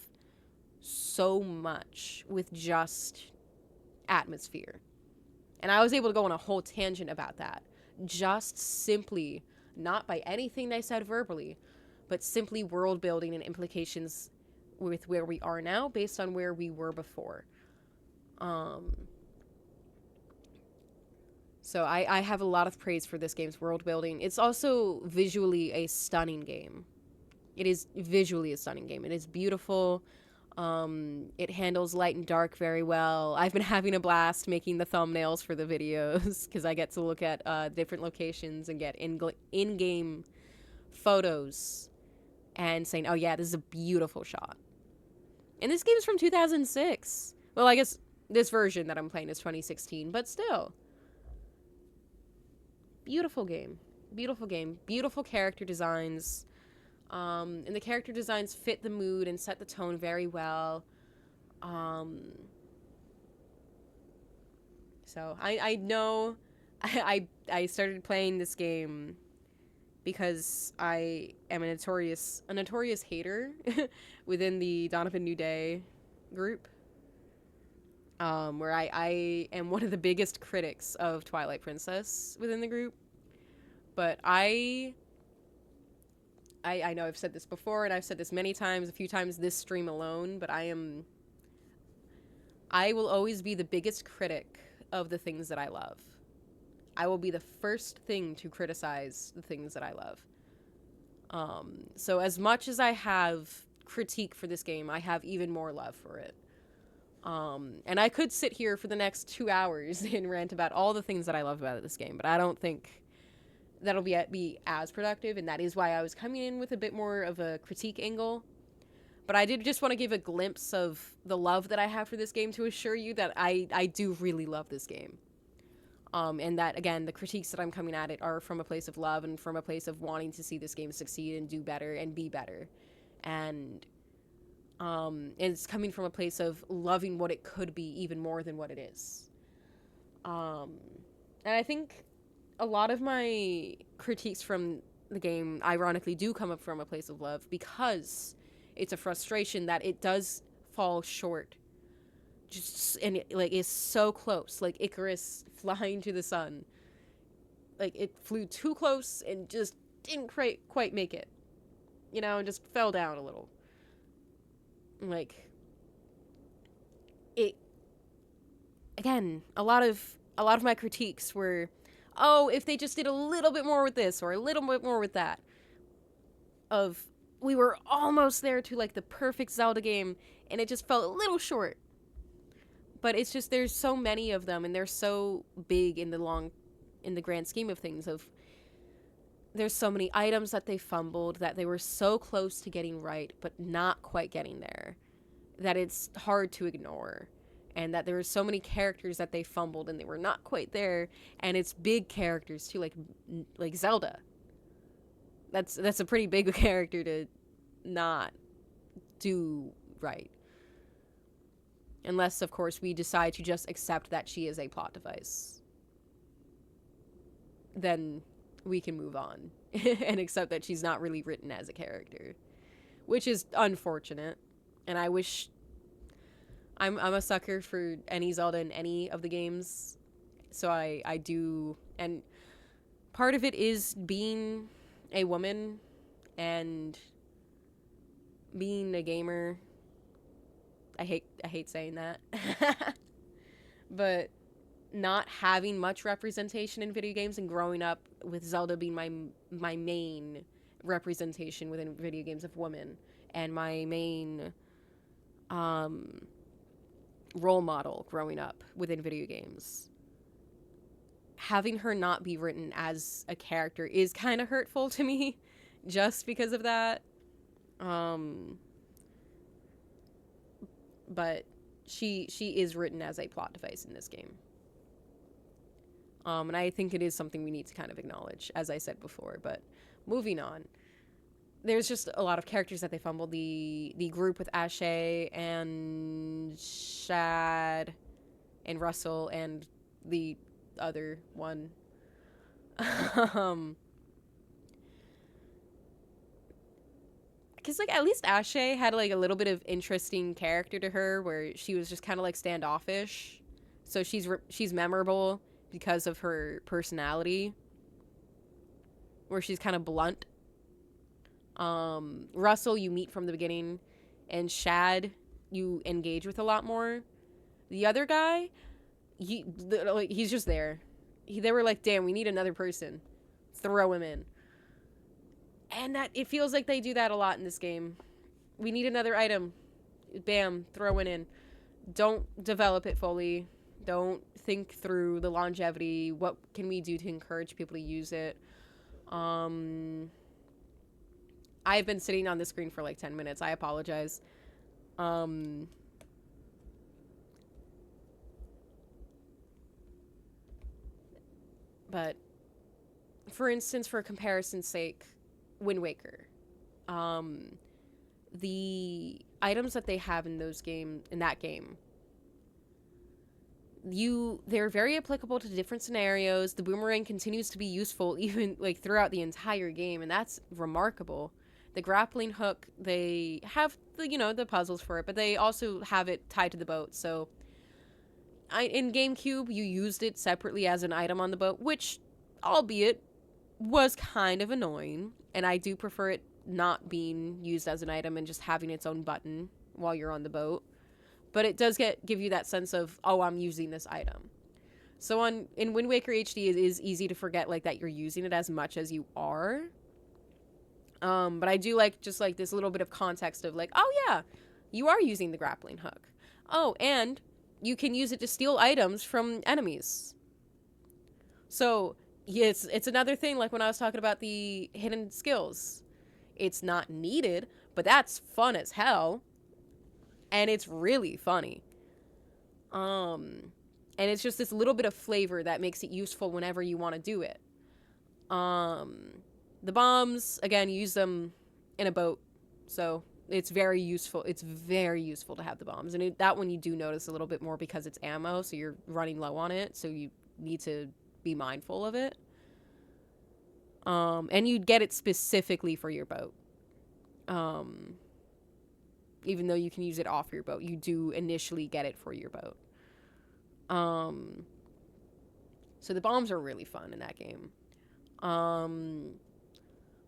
so much with just atmosphere. And I was able to go on a whole tangent about that. Just simply, not by anything they said verbally, but simply world building and implications with where we are now based on where we were before. So I have a lot of praise for this game's world building. It's also visually a stunning game. It is visually a stunning game. It is beautiful. It handles light and dark very well. I've been having a blast making the thumbnails for the videos because I get to look at different locations and get in-game photos and saying, oh yeah, this is a beautiful shot. And this game is from 2006. Well, I guess this version that I'm playing is 2016, but still. Beautiful game. Beautiful game. Beautiful character designs. And the character designs fit the mood and set the tone very well. So I know I started playing this game because I am a notorious hater within the Donovan New Day group. Where I am one of the biggest critics of Twilight Princess within the group. But I know I've said this before, and I've said this many times, a few times this stream alone, but I will always be the biggest critic of the things that I love. I will be the first thing to criticize the things that I love. So as much as I have critique for this game, I have even more love for it. And I could sit here for the next 2 hours and rant about all the things that I love about this game, but I don't think that'll be as productive, and that is why I was coming in with a bit more of a critique angle. But I did just want to give a glimpse of the love that I have for this game to assure you that I do really love this game. And that, again, the critiques that I'm coming at it are from a place of love and from a place of wanting to see this game succeed and do better and be better. And it's coming from a place of loving what it could be even more than what it is. And I think a lot of my critiques from the game, ironically, do come up from a place of love because it's a frustration that it does fall short. And it, like, is so close. Like Icarus flying to the sun. Like, it flew too close and just didn't quite make it. You know, and just fell down a little. Like, it, again, a lot of my critiques were, oh, if they just did a little bit more with this or a little bit more with that. We were almost there to, like, the perfect Zelda game, and it just felt a little short. But it's just, there's so many of them, and they're so big in the grand scheme of things. There's so many items that they fumbled, that they were so close to getting right, but not quite getting there, that it's hard to ignore. And that there were so many characters that they fumbled, and they were not quite there, and it's big characters too, like Zelda. That's a pretty big character to not do right. Unless, of course, we decide to just accept that she is a plot device. Then we can move on and accept that she's not really written as a character, which is unfortunate. And I wish... I'm a sucker for any Zelda in any of the games, so I do... And part of it is being a woman and being a gamer. I hate saying that. But not having much representation in video games and growing up with Zelda being my main representation within video games of women and my main role model growing up within video games. Having her not be written as a character is kind of hurtful to me just because of that. But she is written as a plot device in this game. And I think it is something we need to kind of acknowledge, as I said before. But moving on. there's just a lot of characters that they fumbled. The group with Ashe and Shad and Russell and the other one. Because, like, at least Ashe had, like, a little bit of interesting character to her where she was just kind of, like, standoffish. So she's memorable because of her personality, where she's kind of blunt. Russell, you meet from the beginning, and Shad, you engage with a lot more. The other guy, he's just there. They were like, damn, we need another person. Throw him in. And that it feels like they do that a lot in this game. We need another item. Bam, throw it in. Don't develop it fully. Don't think through the longevity. What can we do to encourage people to use it? I've been sitting on the screen for like 10 minutes. I apologize. But for instance, for comparison's sake, Wind Waker. The items that they have in that game, they're very applicable to different scenarios. The boomerang continues to be useful even like throughout the entire game, and that's remarkable. The grappling hook, they have the puzzles for it, but they also have it tied to the boat. So in GameCube, you used it separately as an item on the boat, which, albeit, was kind of annoying, and I do prefer it not being used as an item and just having its own button while you're on the boat. But it does give you that sense of, oh, I'm using this item. So in Wind Waker HD, it is easy to forget like that you're using it as much as you are. But I do like just like this little bit of context of like, oh yeah, you are using the grappling hook. Oh, and you can use it to steal items from enemies. So yeah, it's another thing like when I was talking about the hidden skills. It's not needed, but that's fun as hell. And it's really funny. And it's just this little bit of flavor that makes it useful whenever you want to do it. The bombs, again, you use them in a boat. So it's very useful. It's very useful to have the bombs. And that one you do notice a little bit more because it's ammo, so you're running low on it. So you need to be mindful of it. And you get it specifically for your boat. Even though you can use it off your boat, you do initially get it for your boat. So the bombs are really fun in that game.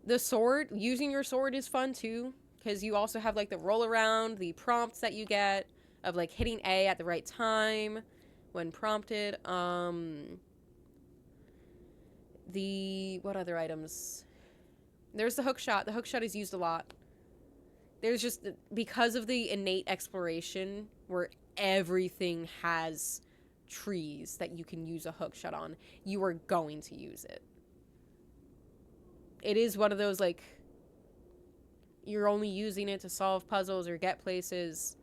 The sword, using your sword is fun too, because you also have like the roll around, the prompts that you get of like hitting A at the right time when prompted. What other items? There's the hook shot. The hook shot is used a lot. There's just, because of the innate exploration where everything has trees that you can use a hook shot on, you are going to use it. It is one of those, like, you're only using it to solve puzzles or get places.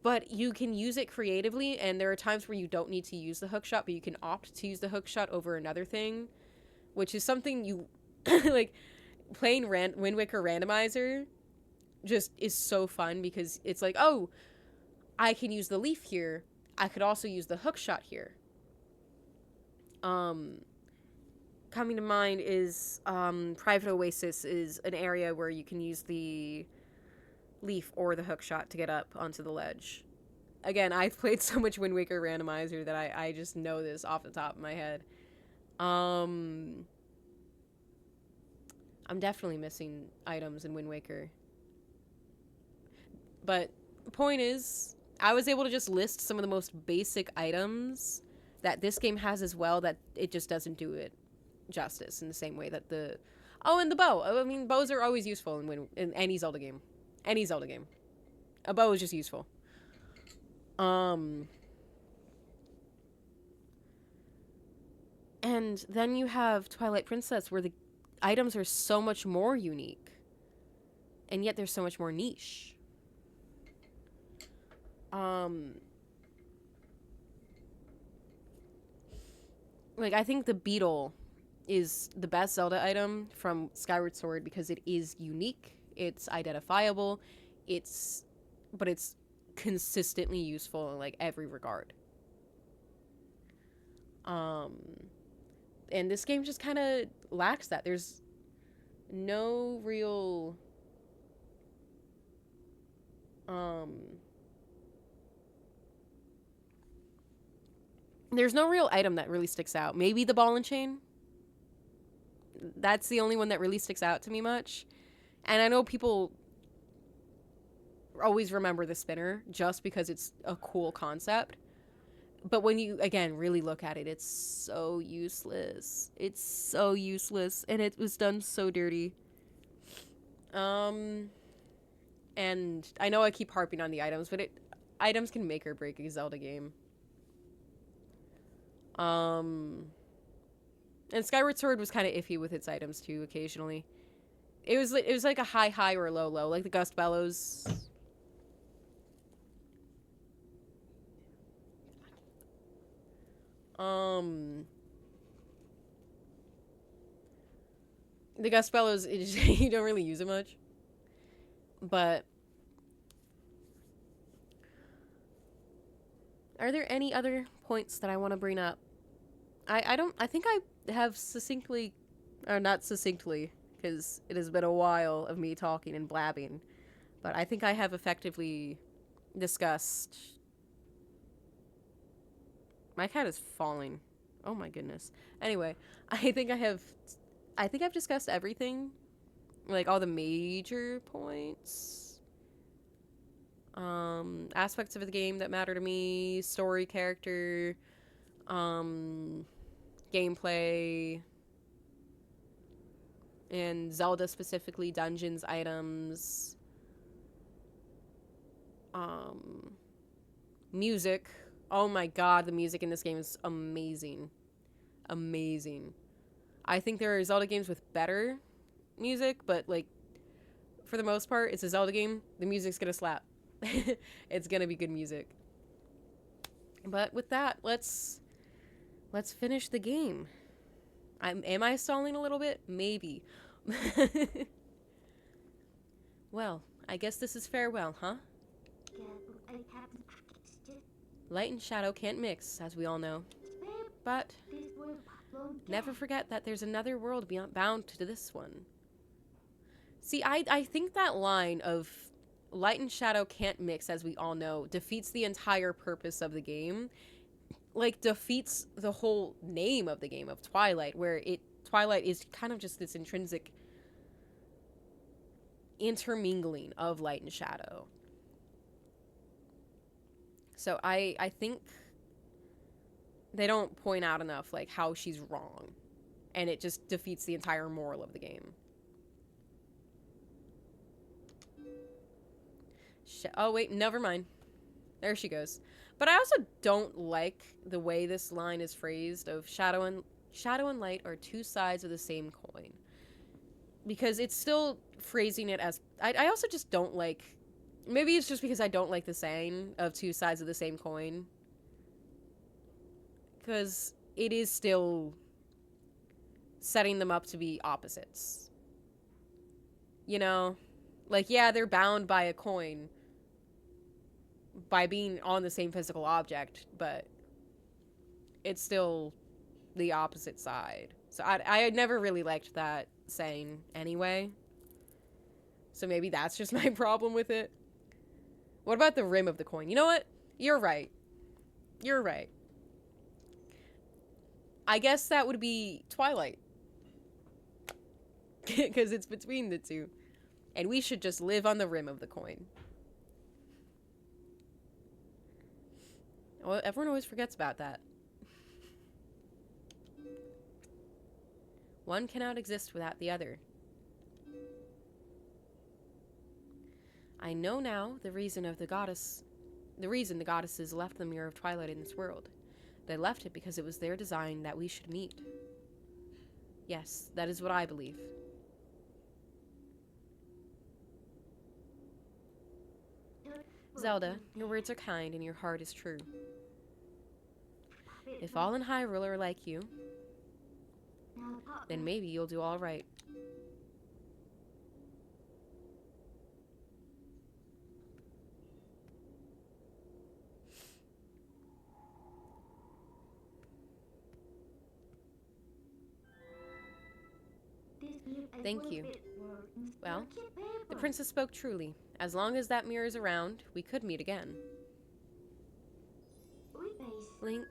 But you can use it creatively, and there are times where you don't need to use the hook shot, but you can opt to use the hook shot over another thing, which is something you, like, playing Wind Waker Randomizer just is so fun because it's like, oh, I can use the leaf here. I could also use the hook shot here. Coming to mind is Private Oasis is an area where you can use the leaf or the hook shot to get up onto the ledge. Again, I've played so much Wind Waker Randomizer that I just know this off the top of my head. I'm definitely missing items in Wind Waker. But the point is, I was able to just list some of the most basic items that this game has as well, that it just doesn't do it justice in the same way that and the bow. I mean, bows are always useful in any Zelda game. Any Zelda game. A bow is just useful. And then you have Twilight Princess, where the items are so much more unique. And yet they're so much more niche. Like, I think the beetle is the best Zelda item from Skyward Sword because it is unique, it's identifiable, but it's consistently useful in like every regard. And this game just kind of lacks that. There's no real there's no real item that really sticks out. Maybe the ball and chain. That's the only one that really sticks out to me much. And I know people always remember the spinner just because it's a cool concept. But when you, again, really look at it, it's so useless. It's so useless. And it was done so dirty. And I know I keep harping on the items, but items can make or break a Zelda game. And Skyward Sword was kind of iffy with its items too. Occasionally, it was like a high or a low, like the Gust Bellows. The Gust Bellows, you don't really use it much, but are there any other points that I want to bring up? I think I have succinctly, or not succinctly, because it has been a while of me talking and blabbing, but I think I have effectively discussed. My cat is falling. Oh my goodness. Anyway, I think I've discussed everything, like all the major points, aspects of the game that matter to me, story, character, gameplay, and Zelda specifically, dungeons, items, music. Oh my god, the music in this game is amazing. Amazing. I think there are Zelda games with better music, but like for the most part, it's a Zelda game. The music's gonna slap. It's gonna be good music. But with that, let's finish the game. Am I stalling a little bit? Maybe. Well, I guess this is farewell, huh? Light and shadow can't mix, as we all know. But never forget that there's another world bound to this one. See, I think that line of light and shadow can't mix, as we all know, defeats the entire purpose of the game. Like, defeats the whole name of the game, of Twilight, where Twilight is kind of just this intrinsic intermingling of light and shadow. So I think they don't point out enough, like, how she's wrong. And it just defeats the entire moral of the game. Oh, wait, never mind. There she goes. But I also don't like the way this line is phrased of shadow and light are two sides of the same coin. Because it's still phrasing it as... I also just don't like... Maybe it's just because I don't like the saying of two sides of the same coin. Because it is still setting them up to be opposites. You know? Like, yeah, they're bound by a coin. By being on the same physical object, but it's still the opposite side. So I never really liked that saying anyway. So maybe that's just my problem with it. What about the rim of the coin? You know what? You're right. You're right. I guess that would be Twilight. Because it's between the two. And we should just live on the rim of the coin. Well, everyone always forgets about that. One cannot exist without the other. I know now the reason the goddesses left the Mirror of Twilight in this world. They left it because it was their design that we should meet. Yes, that is what I believe. Zelda, your words are kind and your heart is true. If all in Hyrule are like you, then maybe you'll do all right. Thank you. Well, the princess spoke truly. As long as that mirror is around, we could meet again. Link.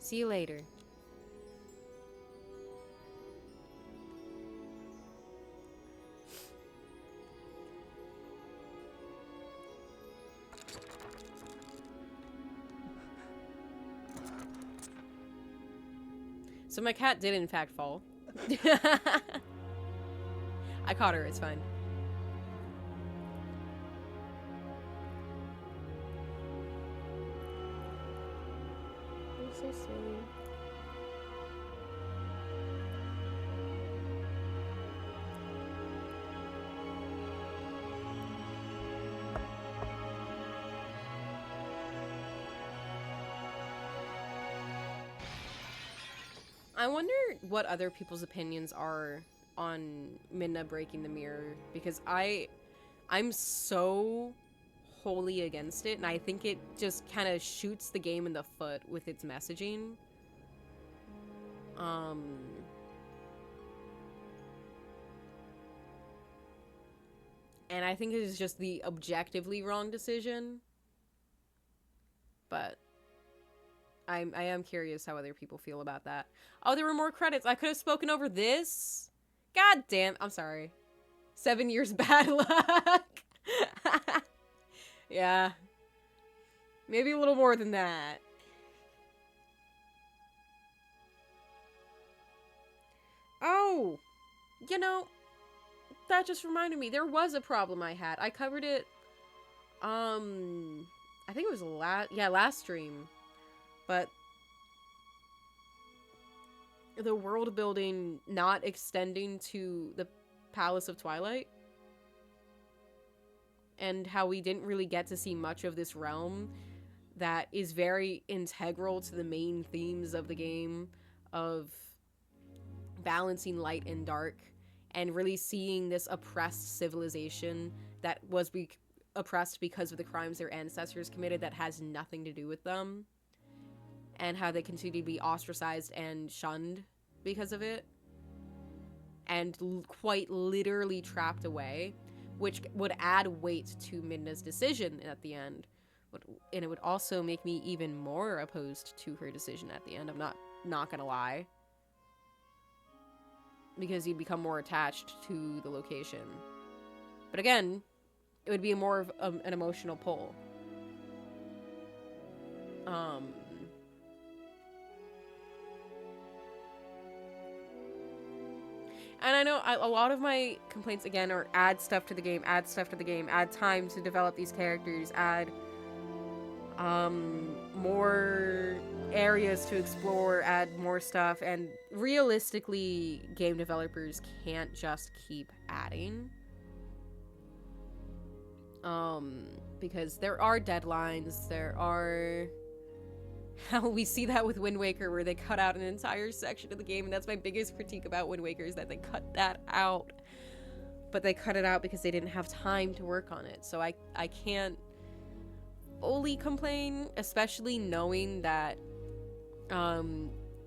See you later. So my cat did in fact fall. I caught her, it's fine. You're so silly. I wonder what other people's opinions are on Midna breaking the mirror, because I'm so wholly against it, and I think it just kind of shoots the game in the foot with its messaging. And I think it is just the objectively wrong decision. But I am curious how other people feel about that. Oh, there were more credits. I could have spoken over this. God damn. I'm sorry. 7 years bad luck. Yeah. Maybe a little more than that. Oh. You know, that just reminded me. There was a problem I had. I covered it, I think it was last stream. But the world building not extending to the Palace of Twilight, and how we didn't really get to see much of this realm that is very integral to the main themes of the game, of balancing light and dark, and really seeing this oppressed civilization that was oppressed because of the crimes their ancestors committed that has nothing to do with them, and how they continue to be ostracized and shunned because of it, and quite literally trapped away, which would add weight to Midna's decision at the end. And it would also make me even more opposed to her decision at the end. I'm not gonna lie. Because you'd become more attached to the location. But again, it would be more of an emotional pull. And I know a lot of my complaints, again, are add stuff to the game, add time to develop these characters, add more areas to explore, add more stuff, and realistically, game developers can't just keep adding. Because there are deadlines, there are... How we see that with Wind Waker, where they cut out an entire section of the game, and that's my biggest critique about Wind Waker, is that they cut that out. But they cut it out because they didn't have time to work on it, so I can't fully complain, especially knowing that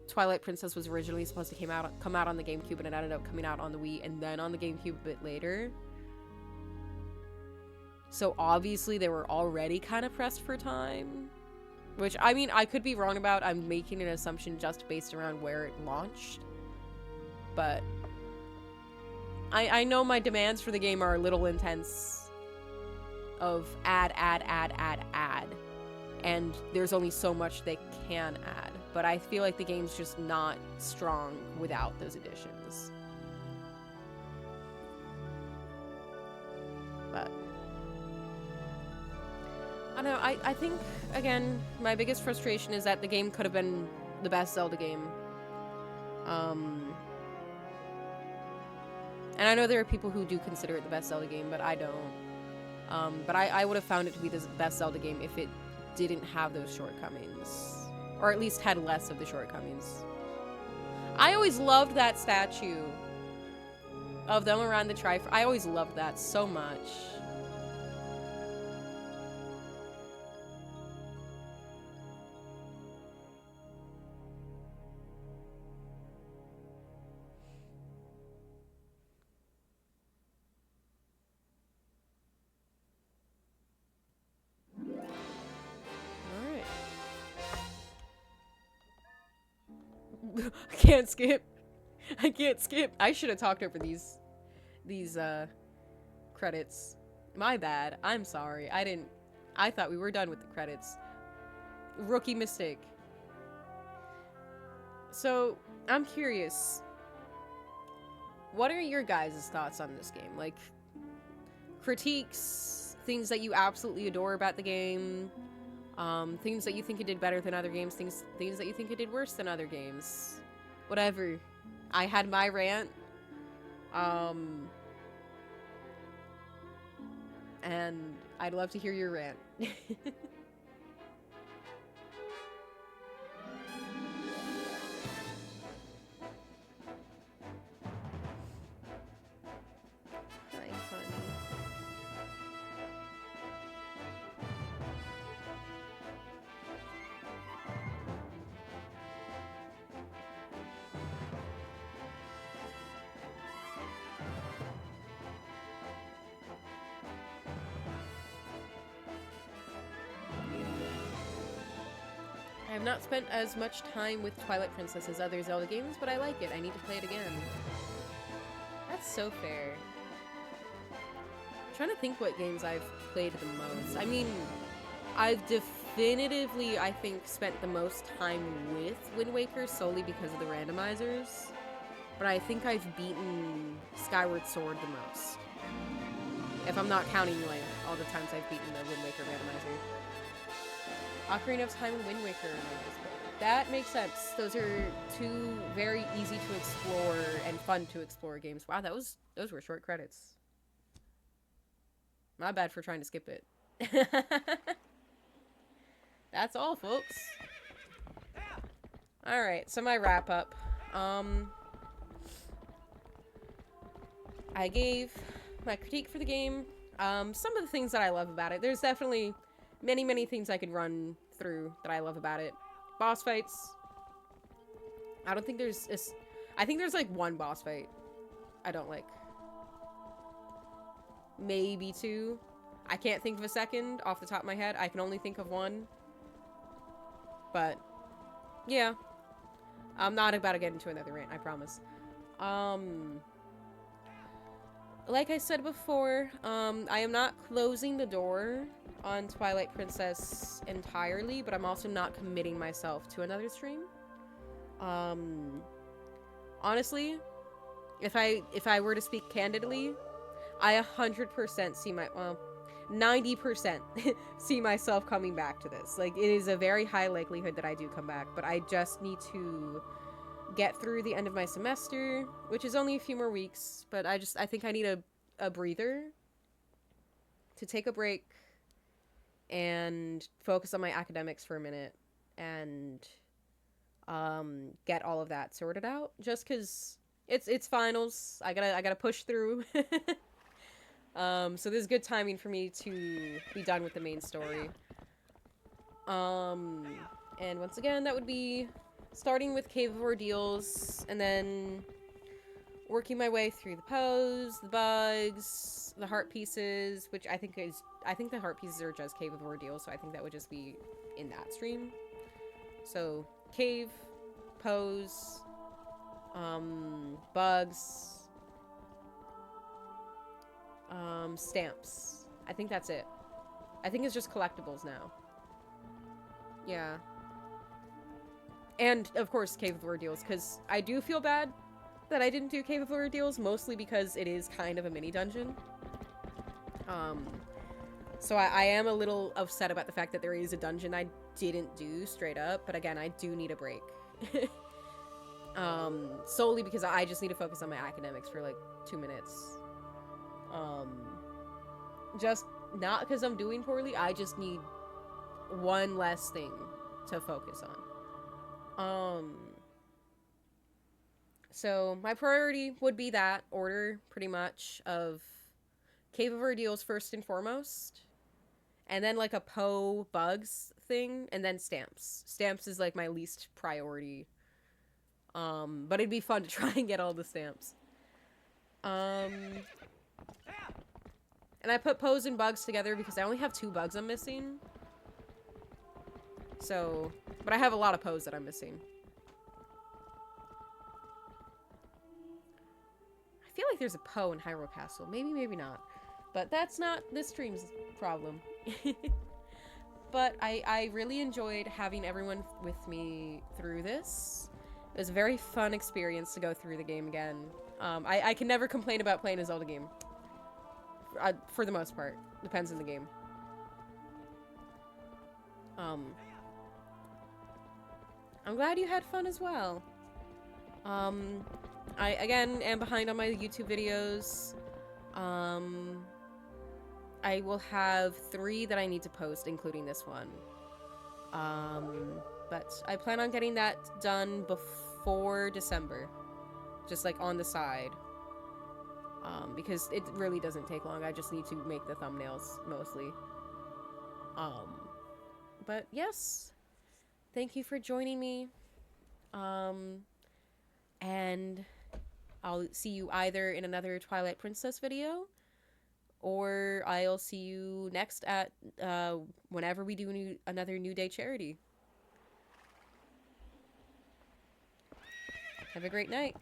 Twilight Princess was originally supposed to come out on the GameCube, and it ended up coming out on the Wii and then on the GameCube a bit later. So obviously they were already kind of pressed for time. Which, I mean, I could be wrong about. I'm making an assumption just based around where it launched. But I know my demands for the game are a little intense. Of add. And there's only so much they can add. But I feel like the game's just not strong without those additions. But I don't know, I think, again, my biggest frustration is that the game could have been the best Zelda game. And I know there are people who do consider it the best Zelda game, but I don't. But I would have found it to be the best Zelda game if it didn't have those shortcomings. Or at least had less of the shortcomings. I always loved that statue of them around the Triforce. I always loved that so much. I can't skip. I can't skip. I should have talked over these credits. My bad. I'm sorry. I thought we were done with the credits. Rookie mistake. So, I'm curious. What are your guys' thoughts on this game? Like, critiques, things that you absolutely adore about the game, things that you think it did better than other games, things that you think it did worse than other games. Whatever. I had my rant. And I'd love to hear your rant. Hi, honey. I have not spent as much time with Twilight Princess as other Zelda games, but I like it. I need to play it again. That's so fair. I'm trying to think what games I've played the most. I mean, I've definitively, I think, spent the most time with Wind Waker solely because of the randomizers. But I think I've beaten Skyward Sword the most. If I'm not counting, like, all the times I've beaten the Wind Waker randomizer. Ocarina of Time and Wind Waker. That makes sense. Those are two very easy to explore and fun to explore games. Wow, those were short credits. My bad for trying to skip it. That's all, folks. Alright, so my wrap up. I gave my critique for the game. Some of the things that I love about it. There's definitely many things I could run through that I love about it. Boss fights. I don't think there's... I think there's like one boss fight I don't like. Maybe two. I can't think of a second off the top of my head. I can only think of one. But, yeah. I'm not about to get into another rant, I promise. Like I said before, I am not closing the door on Twilight Princess entirely, but I'm also not committing myself to another stream. Honestly, if I were to speak candidly, I 100% see my, well, 90% see myself coming back to this. Like, it is a very high likelihood that I do come back, but I just need to get through the end of my semester, which is only a few more weeks, but I think I need a breather to take a break and focus on my academics for a minute and get all of that sorted out, just because it's finals. I gotta push through. So this is good timing for me to be done with the main story. And once again, that would be starting with Cave of Ordeals, and then working my way through the pose, the bugs, the heart pieces, which I think the heart pieces are just Cave of Ordeals, so I think that would just be in that stream. So, cave, pose, bugs, stamps. I think that's it. I think it's just collectibles now. Yeah. And, of course, Cave of Ordeals, because I do feel bad that I didn't do Cave of Ordeals, mostly because it is kind of a mini dungeon. So I am a little upset about the fact that there is a dungeon I didn't do straight up, but again, I do need a break. Solely because I just need to focus on my academics for like 2 minutes. Just not because I'm doing poorly, I just need one less thing to focus on. So my priority would be that order, pretty much, of Cave of Ordeals first and foremost, and then like a Poe Bugs thing, and then Stamps. Stamps is like my least priority. But it'd be fun to try and get all the stamps. And I put Poes and Bugs together because I only have 2 bugs I'm missing. So, but I have a lot of Poes that I'm missing. I feel like there's a Poe in Hyrule Castle. Maybe, maybe not. But that's not this stream's problem. But I really enjoyed having everyone with me through this. It was a very fun experience to go through the game again. I can never complain about playing a Zelda game. For the most part. Depends on the game. I'm glad you had fun as well. I, again, am behind on my YouTube videos. I will have 3 that I need to post, including this one. But I plan on getting that done before December. Just, like, on the side. Because it really doesn't take long. I just need to make the thumbnails, mostly. But, yes. Thank you for joining me. And I'll see you either in another Twilight Princess video, or I'll see you next at, whenever we do another New Day charity. Have a great night.